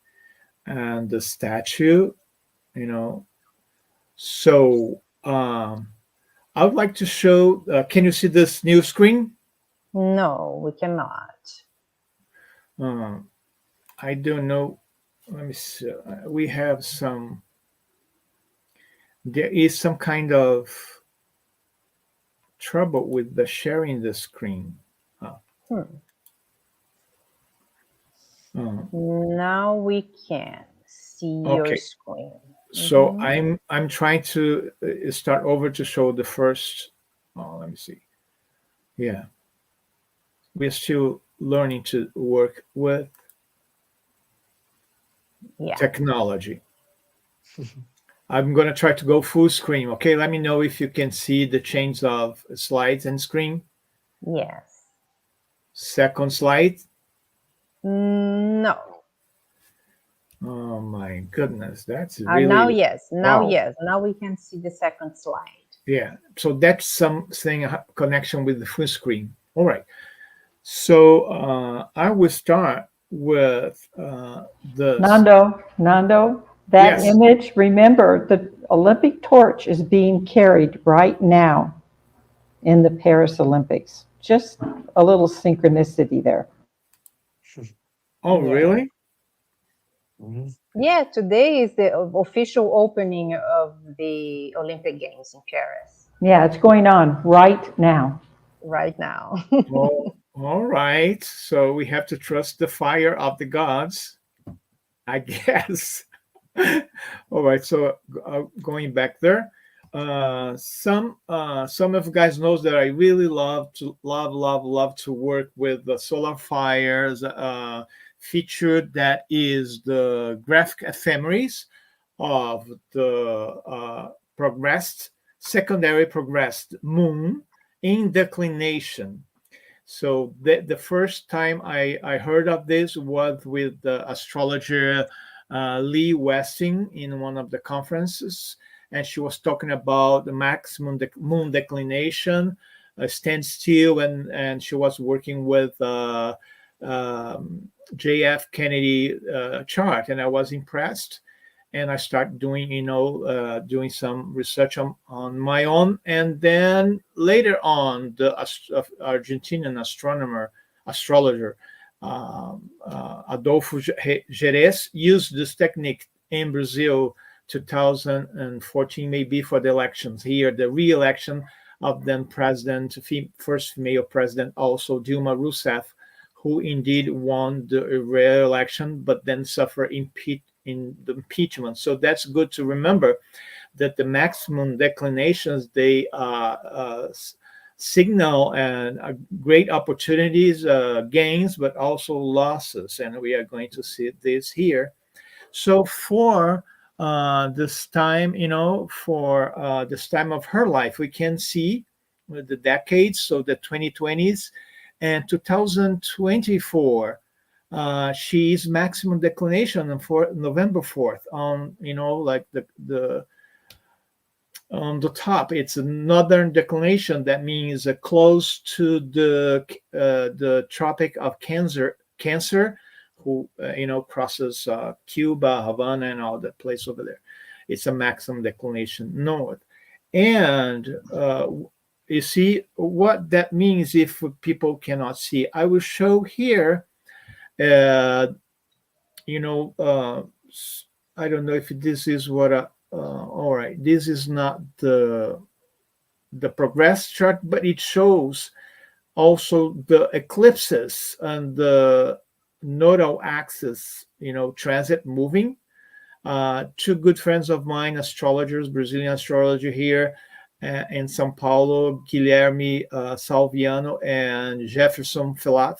and the statue. So I would like to show. Can you see this new screen? No, we cannot. I don't know. Let me see. We have some. There is some kind of trouble with the sharing the screen. Now we can see your screen. So I'm trying to start over to show the first. Let me see. Yeah. we're still learning to work with technology. I'm going to try to go full screen. Okay, let me know if you can see the change of slides and screen. Yes. Second slide. No. Oh my goodness, that's really now yes. Now wow. yes. Now we can see the second slide. Yeah, so that's something connection with the full screen. All right. So I will start with the Nando, that yes. image, remember, the Olympic torch is being carried right now in the Paris Olympics. Just a little synchronicity there. Oh, really? Yeah, today is the official opening of the Olympic Games in Paris. Yeah, it's going on right now. Right now. Oh, all right. So we have to trust the fire of the gods, I guess. All right. So going back there, some of you guys knows that I really love to work with the solar fires feature that is the graphic ephemeris of the secondary progressed moon in declination. So the first time I heard of this was with the astrologer Lee Westing in one of the conferences, and she was talking about the maximum moon declination, standstill, and she was working with JF Kennedy chart, and I was impressed. And I started doing, doing some research on my own. And then later on, the Argentinian astrologer, Adolfo Jerez used this technique in Brazil 2014, maybe for the elections here, the re-election of then president, first female president, also Dilma Rousseff, who indeed won the re-election, but then suffered in the impeachment. So that's good to remember that the maximum declinations, they signal and great opportunities, gains, but also losses. And we are going to see this here. So for this time, for this time of her life, we can see with the decades, so the 2020s and 2024, she's maximum declination for November 4th on, like the on the top. It's a northern declination. That means close to the Tropic of Cancer, who crosses Cuba, Havana, and all that place over there. It's a maximum declination north, and you see what that means if people cannot see. I will show here. I don't know if this is what. All right, this is not the progress chart, but it shows also the eclipses and the nodal axis, transit moving. Two good friends of mine, astrologers, Brazilian astrologer here in São Paulo, Guilherme Salviano and Jefferson Filaf.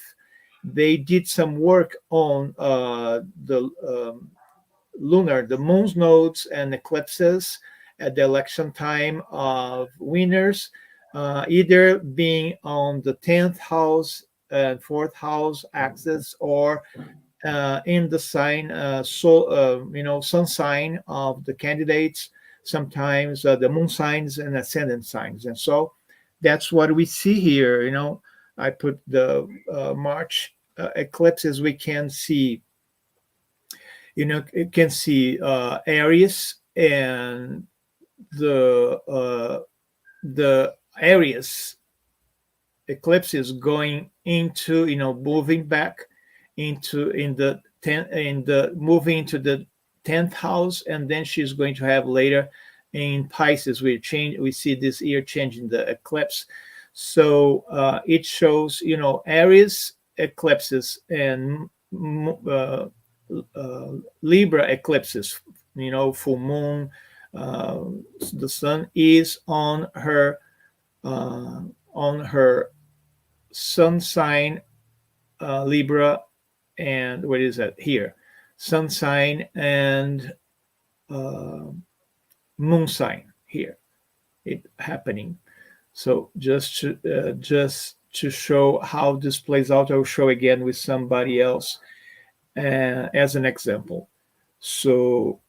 They did some work on the moon's nodes and eclipses at the election time of winners, either being on the 10th house and 4th house axis, or in the sign, sun sign of the candidates, sometimes the moon signs and ascendant signs. And so that's what we see here. I put the March eclipses. We can see, it can see Aries, and the Aries eclipse is going into, moving back moving into the 10th house, and then she's going to have later in Pisces. We see this year changing the eclipse. So it shows, Aries eclipses and Libra eclipses, full moon. The sun is on her sun sign Libra, and what is that here? Sun sign and moon sign here. It happening. So just to show how this plays out, I'll show again with somebody else as an example. So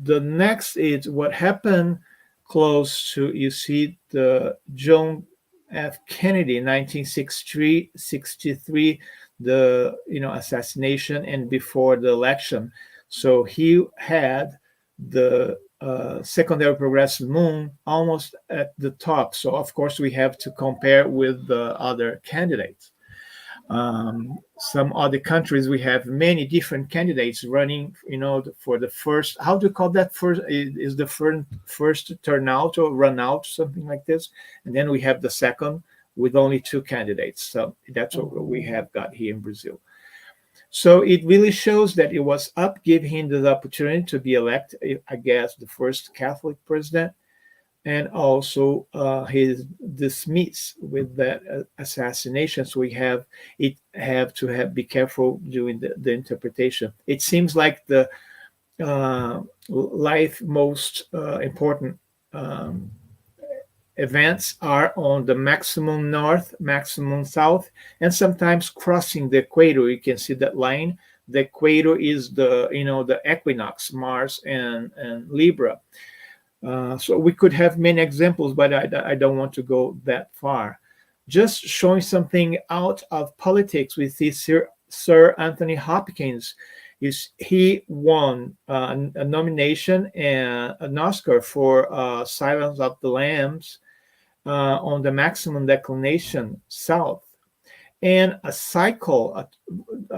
the next is what happened close to, you see the John F. Kennedy, 1963, the assassination and before the election. So he had the secondary progressive moon almost at the top. So of course we have to compare with the other candidates. Some other countries, we have many different candidates running, for the first, how do you call that? First is the first turnout or run out, something like this. And then we have the second with only 2 candidates. So that's what we have got here in Brazil. So it really shows that it was up, giving him the opportunity to be elected, I guess, the first Catholic president, and also his dismiss with that assassination. So we have to be careful doing the interpretation. It seems like the life most important events are on the maximum north, maximum south, and sometimes crossing the equator. You can see that line. The equator is the equinox, Mars and Libra. So we could have many examples, but I don't want to go that far. Just showing something out of politics with this Sir Anthony Hopkins. He won a nomination and an Oscar for Silence of the Lambs on the maximum declination south, and a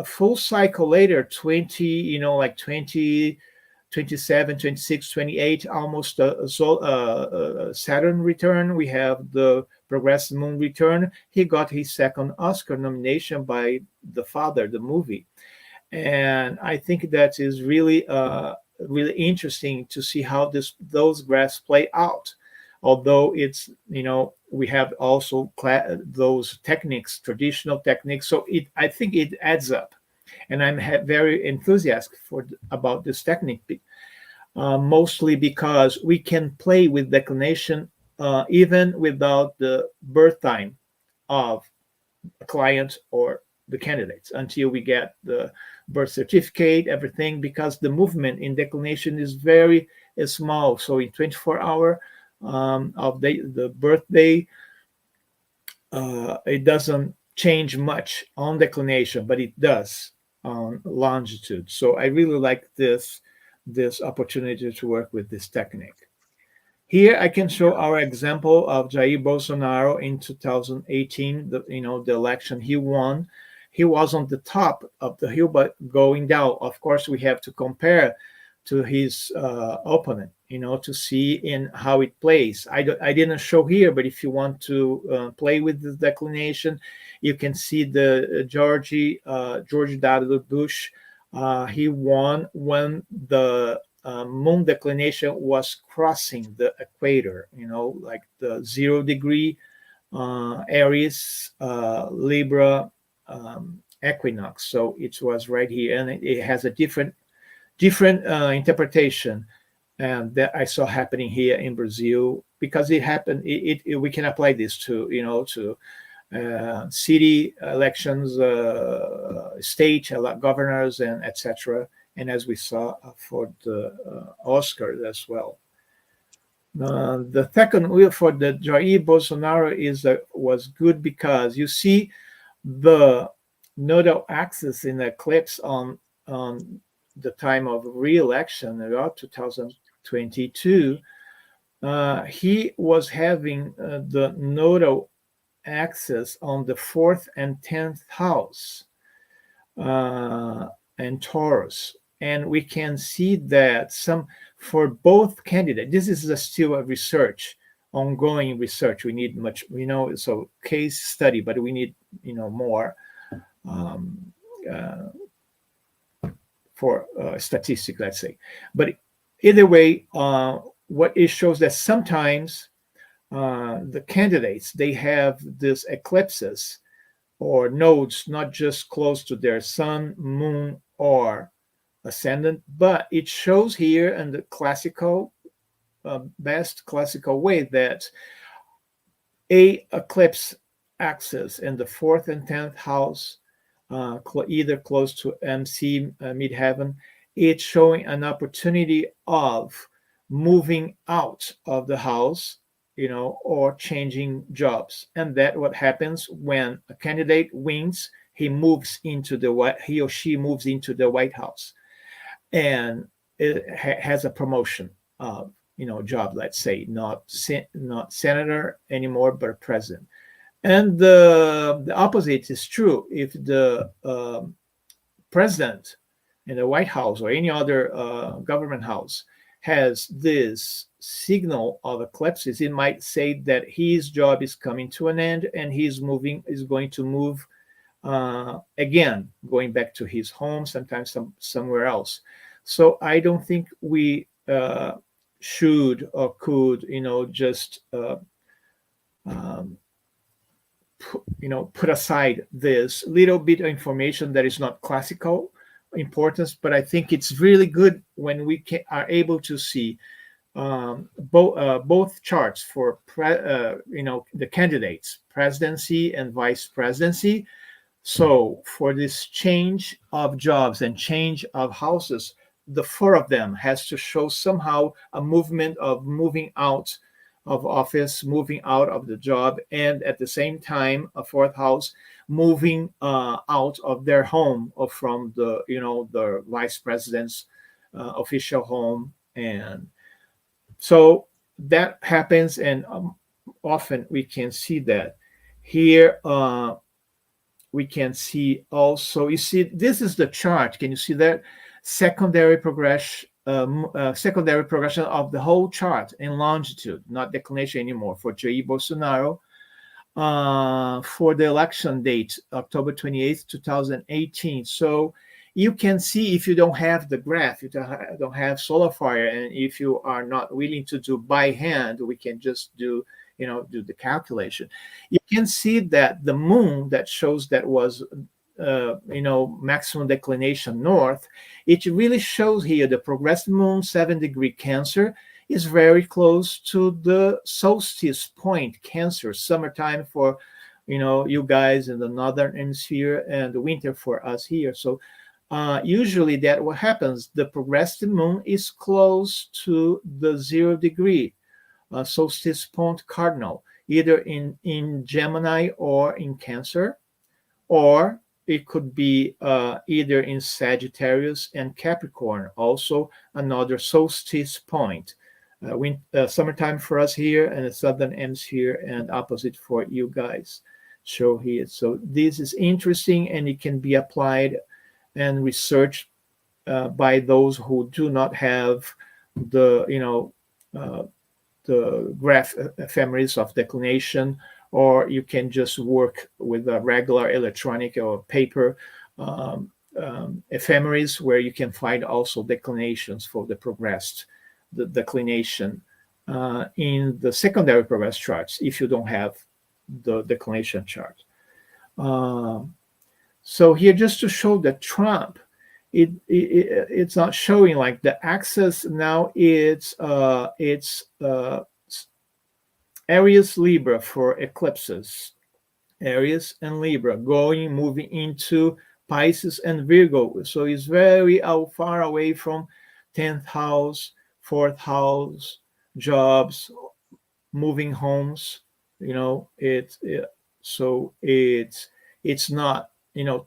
full cycle later, 20, like 20, 27, 26, 28, almost Saturn return. We have the progressive moon return. He got his second Oscar nomination by The Father, the movie. And I think that is really, really interesting to see how those graphs play out. Although it's, we have also those techniques, traditional techniques. So I think it adds up. And I'm very enthusiastic about this technique, mostly because we can play with declination even without the birth time of a client or the candidates, until we get the birth certificate, everything, because the movement in declination is very small. So in 24 hours of the birthday, it doesn't change much on declination, but it does on longitude. So I really like this opportunity to work with this technique. Here I can show our example of Jair Bolsonaro in 2018, the election he won. He was on the top of the hill, but going down. Of course, we have to compare to his opponent, to see in how it plays. I didn't show here, but if you want to play with the declination, you can see the George W. Bush. He won when the moon declination was crossing the equator, like the 0 degree Aries, Libra equinox. So it was right here, and it has a different interpretation, and that I saw happening here in Brazil, because it happened. We can apply this to city elections, state governors, and etc. And as we saw for the Oscar as well. The second wheel for the Jair Bolsonaro was good because you see the nodal axis in eclipse on the time of re-election, about 2022. He was having the nodal axis on the 4th and 10th house and Taurus. And we can see that for both candidates, this is still a research, ongoing research. We need much, so case study, but we need, more for statistics, let's say. But either way, what it shows that sometimes the candidates, they have these eclipses or nodes, not just close to their sun, moon, or ascendant, but it shows here in the classical, best classical way that a eclipse axis in the 4th and 10th house, either close to MC, midheaven, it's showing an opportunity of moving out of the house, or changing jobs. And that what happens when a candidate wins, he or she moves into the White House, and it has a promotion of job, let's say, not senator anymore, but president. And the opposite is true. If the president in the White House or any other government house has this signal of eclipses, it might say that his job is coming to an end and is going to move again, going back to his home, sometimes somewhere else. So I don't think we should or could, just put aside this little bit of information that is not classical importance, but I think it's really good when we are able to see both charts for the candidates, presidency and vice presidency. So for this change of jobs and change of houses, the 4 of them has to show somehow a movement of moving out of office, moving out of the job, and at the same time, a 4th house moving out of their home or from the vice president's official home. And so that happens, and often we can see that. Here we can see also, you see, this is the chart. Can you see that? Secondary progression of the whole chart in longitude, not declination anymore, for Jair Bolsonaro, for the election date, October 28th, 2018. So you can see, if you don't have the graph, you don't have solar fire, and if you are not willing to do by hand, we can just do the calculation. You can see that the moon that shows that was maximum declination north, it really shows here the progressed moon, 7-degree Cancer, is very close to the solstice point, Cancer, summertime for you guys in the northern hemisphere, and the winter for us here. So usually that what happens, the progressed moon is close to the 0-degree solstice point cardinal, either in Gemini or in Cancer, or it could be either in Sagittarius and Capricorn, also another solstice point. Summertime for us here, and the southern hemisphere, and opposite for you guys show here. So this is interesting, and it can be applied and researched by those who do not have the graph ephemeris of declination, or you can just work with a regular electronic or paper ephemeris, where you can find also declinations for the declination in the secondary progress charts, if you don't have the declination chart. So here, just to show that Trump, it's not showing like the axis now. It's Aries Libra for eclipses, Aries and Libra moving into Pisces and Virgo. So it's very far away from 10th house, 4th house, jobs, moving homes. So it's not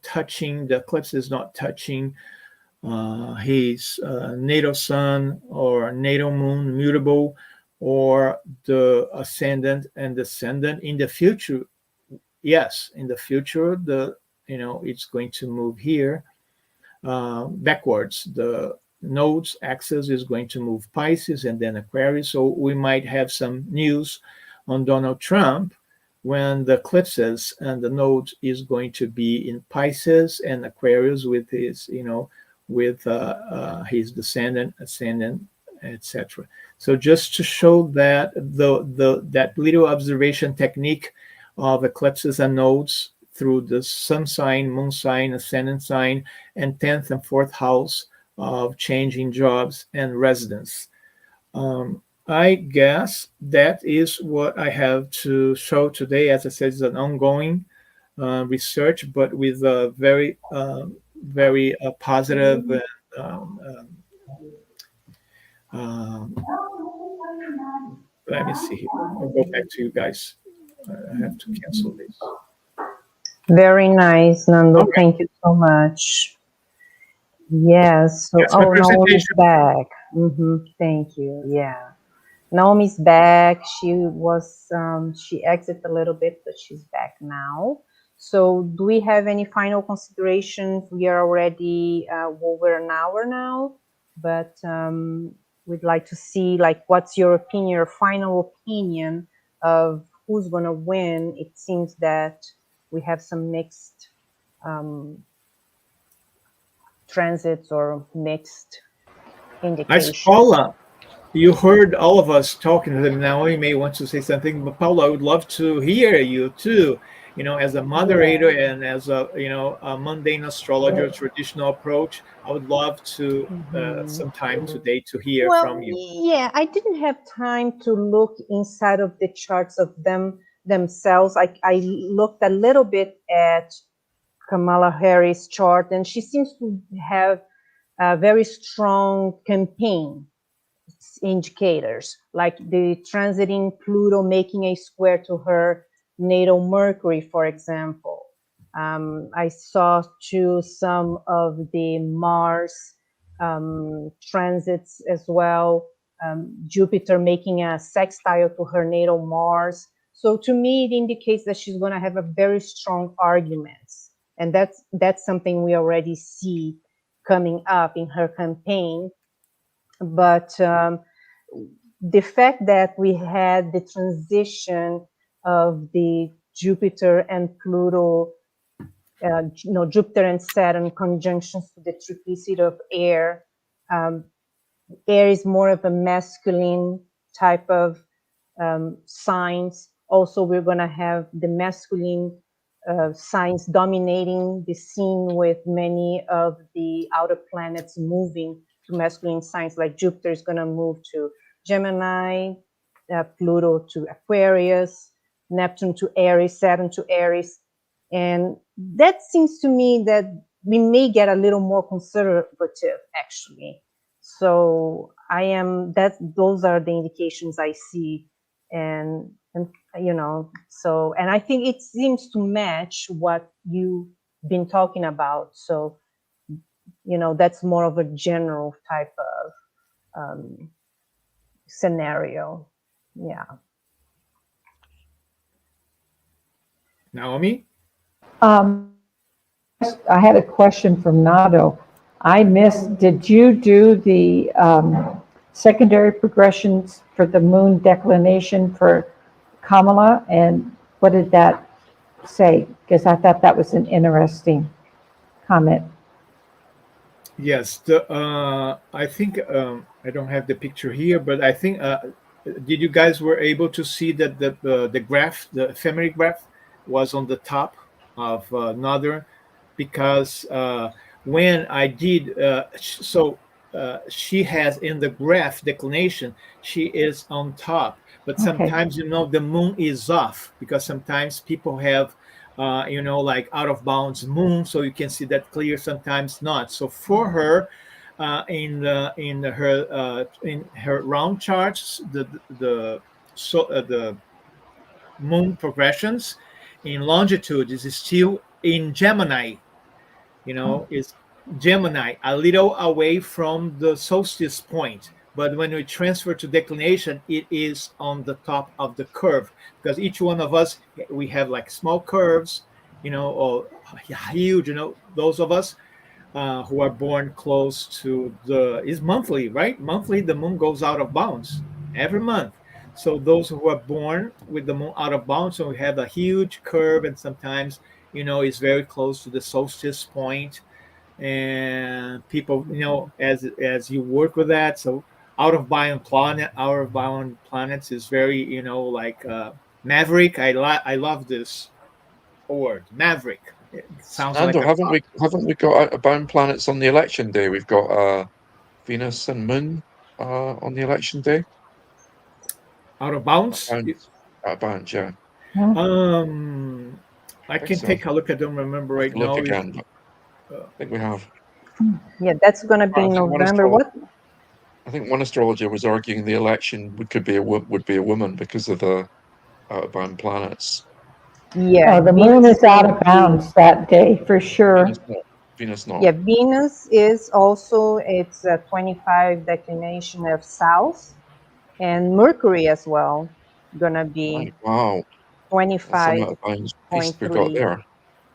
touching, the eclipse is not touching his natal sun or natal moon, mutable, or the ascendant and descendant. In the future, yes, in the future, it's going to move here backwards. The nodes axis is going to move Pisces and then Aquarius. So we might have some news on Donald Trump when the eclipses and the node is going to be in Pisces and Aquarius with his, his descendant, ascendant, etc. So just to show that that little observation technique of eclipses and nodes through the sun sign, moon sign, ascendant sign, and 10th and 4th house of changing jobs and residence. I guess that is what I have to show today. As I said, it's an ongoing research, but with a very, very positive. Let me see here. I'll go back to you guys. I have to cancel this. Very nice, Nando. Okay. Thank you so much. Yes. So, That's my Naomi's presentation. back. Thank you. Yeah. Naomi's back. She was, she exited a little bit, but she's back now. So do we have any final considerations? We are already over an hour now, but we'd like to see, like, what's your opinion, your final opinion of who's going to win? It seems that we have some mixed transits or mixed indications. Paula, you heard all of us talking to them. Naomi may want to say something, but Paula, I would love to hear you too. You know, as a moderator and as a a mundane astrologer, traditional approach, I would love to some time today to hear from you. Yeah, I didn't have time to look inside of the charts of themselves. I looked a little bit at Kamala Harris' chart, and she seems to have a very strong campaign indicators, like the transiting Pluto making a square to her natal Mercury, for example. I saw too some of the Mars transits as well. Jupiter making a sextile to her natal Mars. So to me, it indicates that she's going to have a very strong arguments, and that's something we already see coming up in her campaign. But the fact that we had the transition of the Jupiter and Pluto, Jupiter and Saturn conjunctions to the triplicity of air. Air is more of a masculine type of signs. Also, we're going to have the masculine signs dominating the scene, with many of the outer planets moving to masculine signs, like Jupiter is going to move to Gemini, Pluto to Aquarius, Neptune to Aries, Saturn to Aries. And that seems to me that we may get a little more conservative, actually. So those are the indications I see. And I think it seems to match what you've been talking about. So, that's more of a general type of scenario. Yeah. Naomi? I had a question from Nando. I missed, did you do the secondary progressions for the moon declination for Kamala? And what did that say? Because I thought that was an interesting comment. Yes, I think I don't have the picture here, but I think did you guys were able to see that the graph, the ephemeral graph, was on the top of another, because when I did she has in the graph declination, she is on top, but sometimes the moon is off, because sometimes people have like out of bounds moon, so you can see that clear, sometimes not. So for her, in her round charts, the moon progressions in longitude is still in Gemini. Is Gemini a little away from the solstice point, but when we transfer to declination, it is on the top of the curve, because each one of us, we have like small curves, or huge, those of us who are born close to is monthly, right? Monthly, the moon goes out of bounds every month. So those who are born with the moon out of bounds, so we have a huge curve, and sometimes, it's very close to the solstice point. And people, as you work with that, so out of bound planets is very, like maverick. I love this word, maverick. It sounds Nando, like haven't we got out of bound planets on the election day? We've got Venus and Moon on the election day. out of bounds. Out of bounds, yeah. I can so. take a look. I don't remember right now. Look again, but I think we have. Yeah, that's going to be I think November. What? I think one astrologer was arguing the election would be a woman because of the out of bound planets. Yeah, the moon is out of bounds that day for sure. Venus not. Yeah, Venus is also, it's a 25 declination of south, and Mercury as well, gonna be Wow. 25.3. We got there.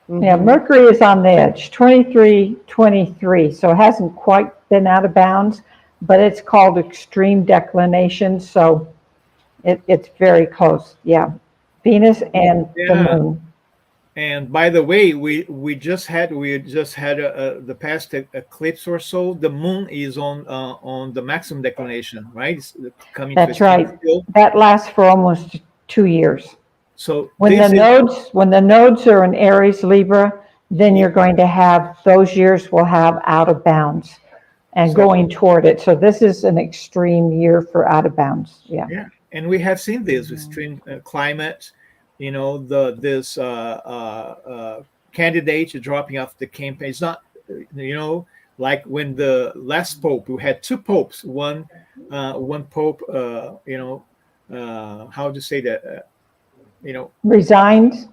Yeah, Mercury is on the edge, 23, so it hasn't quite been out of bounds, but it's called extreme declination, so it's very close. Yeah, Venus and the moon. And by the way, we just had the past eclipse or so. The moon is on the maximum declination, right? It's coming. That's right. That lasts for almost 2 years. So when the nodes are in Aries, Libra, then you're going to have those years will have out of bounds and going toward it. So this is an extreme year for out of bounds. Yeah. Yeah, and we have seen this extreme climate. You know, this candidate dropping off the campaign. It's not, you know, like when the last pope, we had two popes. One pope, you know, how to say that, you know, resigned.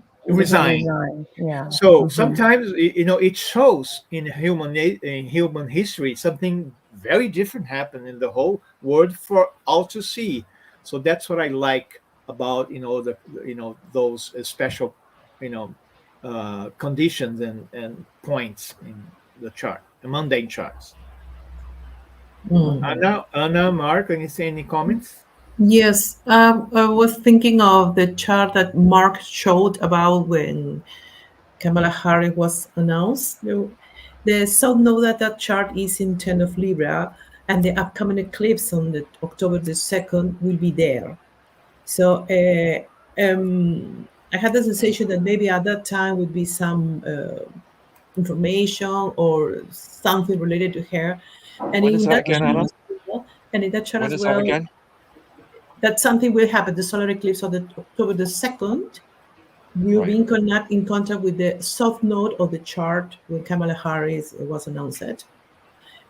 Yeah. So sometimes, you know, it shows in human history something very different happened in the whole world for all to see. So that's what I like about, you know, those special, you know, conditions and points in the chart, the mundane charts. Anna, Mark, any comments? Yes, I was thinking of the chart that Mark showed about when Kamala Harris was announced. The South Node that chart is in 10 of Libra, and the upcoming eclipse on the October the 2nd will be there. So I had the sensation that maybe at that time would be some information or something related to her. And in that chart as well, that something will happen. The solar eclipse on the October the 2nd will be in contact with the South Node of the chart when Kamala Harris was announced.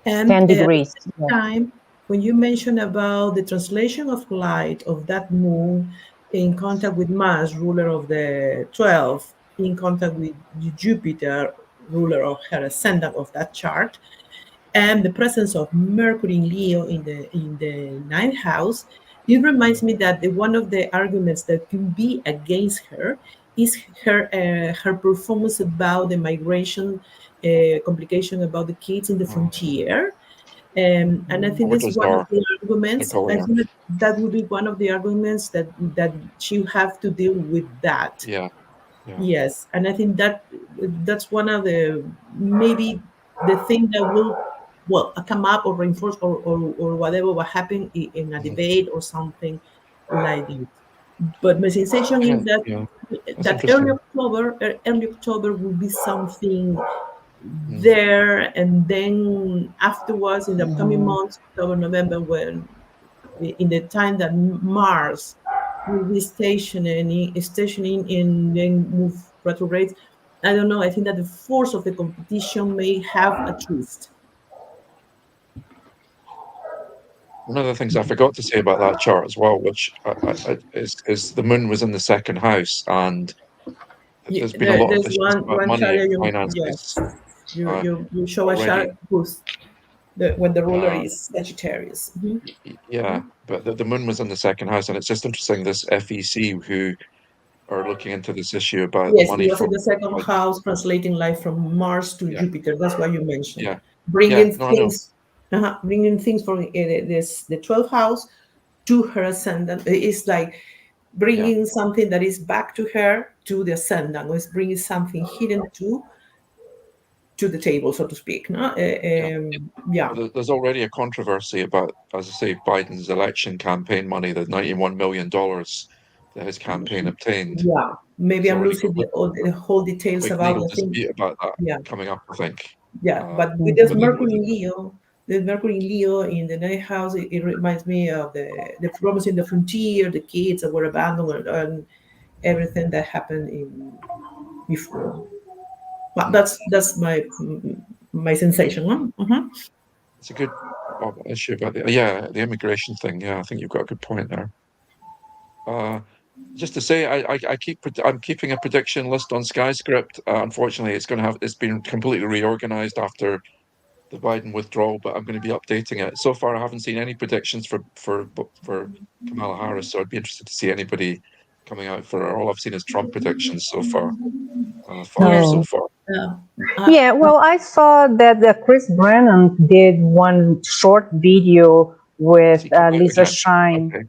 And 10 degrees. At the time, when you mentioned about the translation of light of that moon in contact with Mars, ruler of the 12th, in contact with Jupiter, ruler of her ascendant of that chart, and the presence of Mercury in Leo in the 9th house, it reminds me that one of the arguments that can be against her is her performance about the migration, complication about the kids in the frontier. And I think that's one of the arguments. I think that would be one of the arguments that she have to deal with that. Yeah. Yes, and I think that's one of the maybe the thing that will come up or reinforce or whatever will happen in a debate or something like that. But my sensation is that early October will be something there, and then afterwards in the upcoming months, October, November, when in the time that Mars will be stationing and then move retrograde, I don't know. I think that the force of the competition may have a twist. One of the things I forgot to say about that chart as well, which is the moon was in the 2nd house, and there's been a lot of issues about money and finances. Yes. You show a chart when the ruler is Sagittarius. Yeah, but the moon was in the 2nd house, and it's just interesting. This FEC who are looking into this issue about money. Yes, it was in the 2nd house, translating life from Mars to Jupiter. That's what you mentioned. Yeah, bringing things from the 12th house to her ascendant. It's like bringing something that is back to her to the ascendant. It's bringing something hidden to the table, so to speak. No? There's already a controversy about, as I say, Biden's election campaign money, the $91 million that his campaign obtained. Yeah, maybe He's I'm already losing got the whole details quick about legal the thing. dispute about that Yeah, coming up, I think. yeah. But with this But Mercury in Leo, the Mercury in Leo in the ninth house, it reminds me of the problems in the frontier, the kids that were abandoned, and everything that happened before. But that's my sensation. Huh? Mhm. it's a good issue about the immigration thing. Yeah, I think you've got a good point there. Just to say, I'm keeping a prediction list on SkyScript. Unfortunately, it's been completely reorganized after the Biden withdrawal, but I'm going to be updating it. So far, I haven't seen any predictions for Kamala Harris, so I'd be interested to see anybody coming out for her. All I've seen is Trump predictions so far. Oh. Yeah. Yeah, well, I saw that Chris Brennan did one short video with Lisa Shine Okay.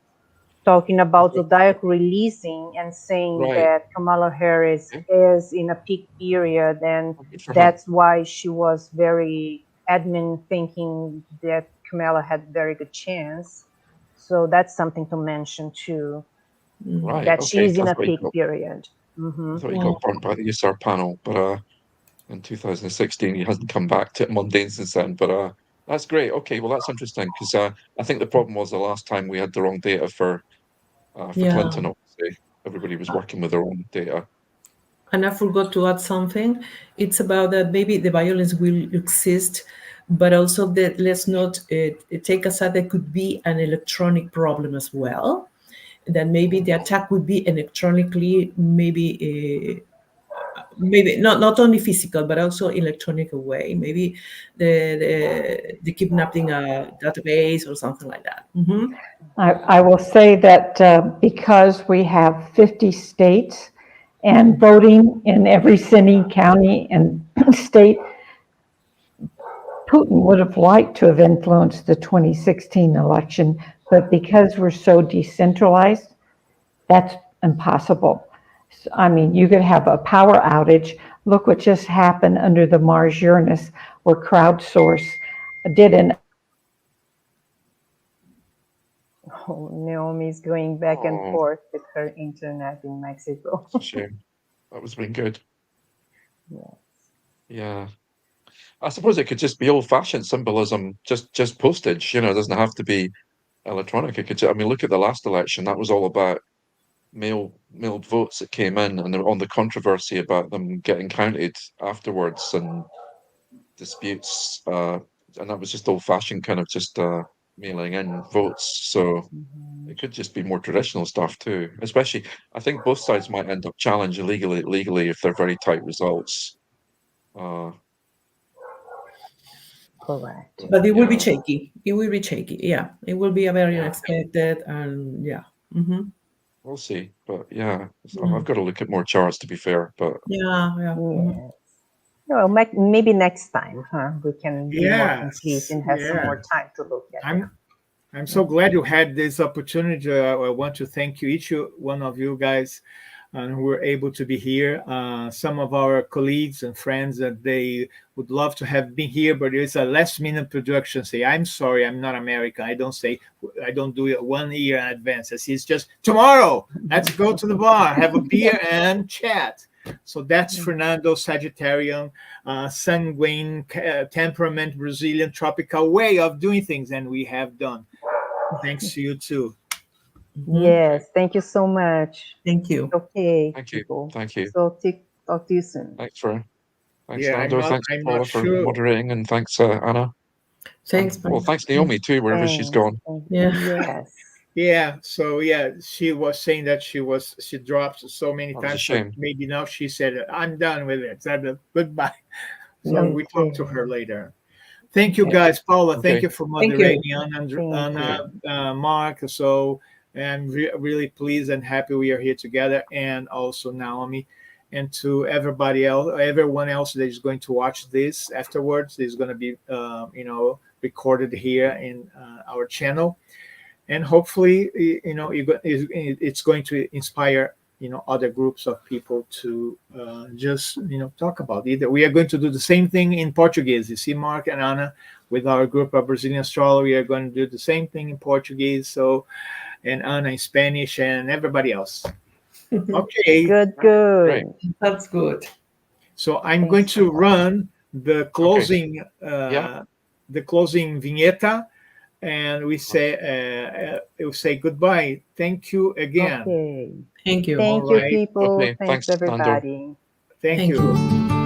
talking about zodiac releasing and saying Right. that Kamala Harris is in a peak period, and Good for her. that's why she was very adamant thinking that Kamala had very good chance. So that's something to mention too, Right. that Okay. she's in I a thought he peak got, period. I thought he got burnt by the ISAR panel, but in 2016 he hasn't come back to mundane since then. But that's great. Okay, well that's interesting because I think the problem was the last time we had the wrong data for Clinton. Obviously, everybody was working with their own data. And I forgot to add something. It's about that maybe the violence will exist, but also that let's not take aside that could be an electronic problem as well. That maybe the attack would be electronically, maybe not only physical but also electronic way. Maybe the kidnapping a database or something like that. Mm-hmm. I will say that because we have 50 states and voting in every city, county, and state, Putin would have liked to have influenced the 2016 election, but because we're so decentralized, that's impossible. I mean, you could have a power outage. Look what just happened under the Mars-Uranus, where crowdsource did an... Oh, Naomi's going back and forth with her internet in Mexico. Shame. That was been good. Yes. Yeah. I suppose it could just be old-fashioned symbolism, just postage. It doesn't have to be electronic. It could. I mean, look at the last election. That was all about mailed votes that came in, and on the controversy about them getting counted afterwards and disputes. And that was just old-fashioned, kind of just mailing in votes. So it could just be more traditional stuff too. Especially, I think both sides might end up challenged legally if they're very tight results. Correct. But it will be shaky. It will be shaky. Yeah, it will be a very unexpected, and yeah. Mm-hmm. We'll see, but yeah, I've got to look at more charts to be fair. But yeah. Yes. Well, maybe next time, we can be more complete and have some more time to look at it. I'm so glad you had this opportunity. I want to thank you, each one of you guys, who were able to be here. Some of our colleagues and friends that they would love to have been here, but it's a last-minute production. Say, I'm sorry, I'm not American. I don't do it 1 year in advance. It's just tomorrow. Let's go to the bar, have a beer, and chat. So that's Frnando, Sagittarian, sanguine, temperament, Brazilian, tropical way of doing things, and we have done. Thanks to you too. Yes, thank you so much. Thank you. Okay. Thank you. People. Thank you. So talk to you soon. Thanks, Nando. I'm Thanks, Paula, for moderating, and thanks, Anna. Thanks. Well, thanks, Naomi, too, wherever she's gone. Yeah. Yes. Yeah. So she was saying that she dropped so many That was a times. shame. So maybe now she said, I'm done with it. Goodbye. So we talk to her later. Thank you, guys. Paula, thank you for moderating. Anna, Mark. So I'm really pleased and happy we are here together, and also Naomi, and to everyone else that is going to watch this afterwards. This is going to be recorded here in our channel, and hopefully it's going to inspire other groups of people to just talk about it. We are going to do the same thing in Portuguese. You see, Mark and Anna, with our group of Brazilian astrologers, we are going to do the same thing in Portuguese. So and Anna in Spanish, and everybody else. Okay. Good. Great. That's good. So I'm going to run the closing, Yeah. the closing vignetta, and we say goodbye. Thank you again. Okay. Thank you. Thank All you, right. people. Okay, Thanks, thanks, Nando. everybody. Thank Thank you.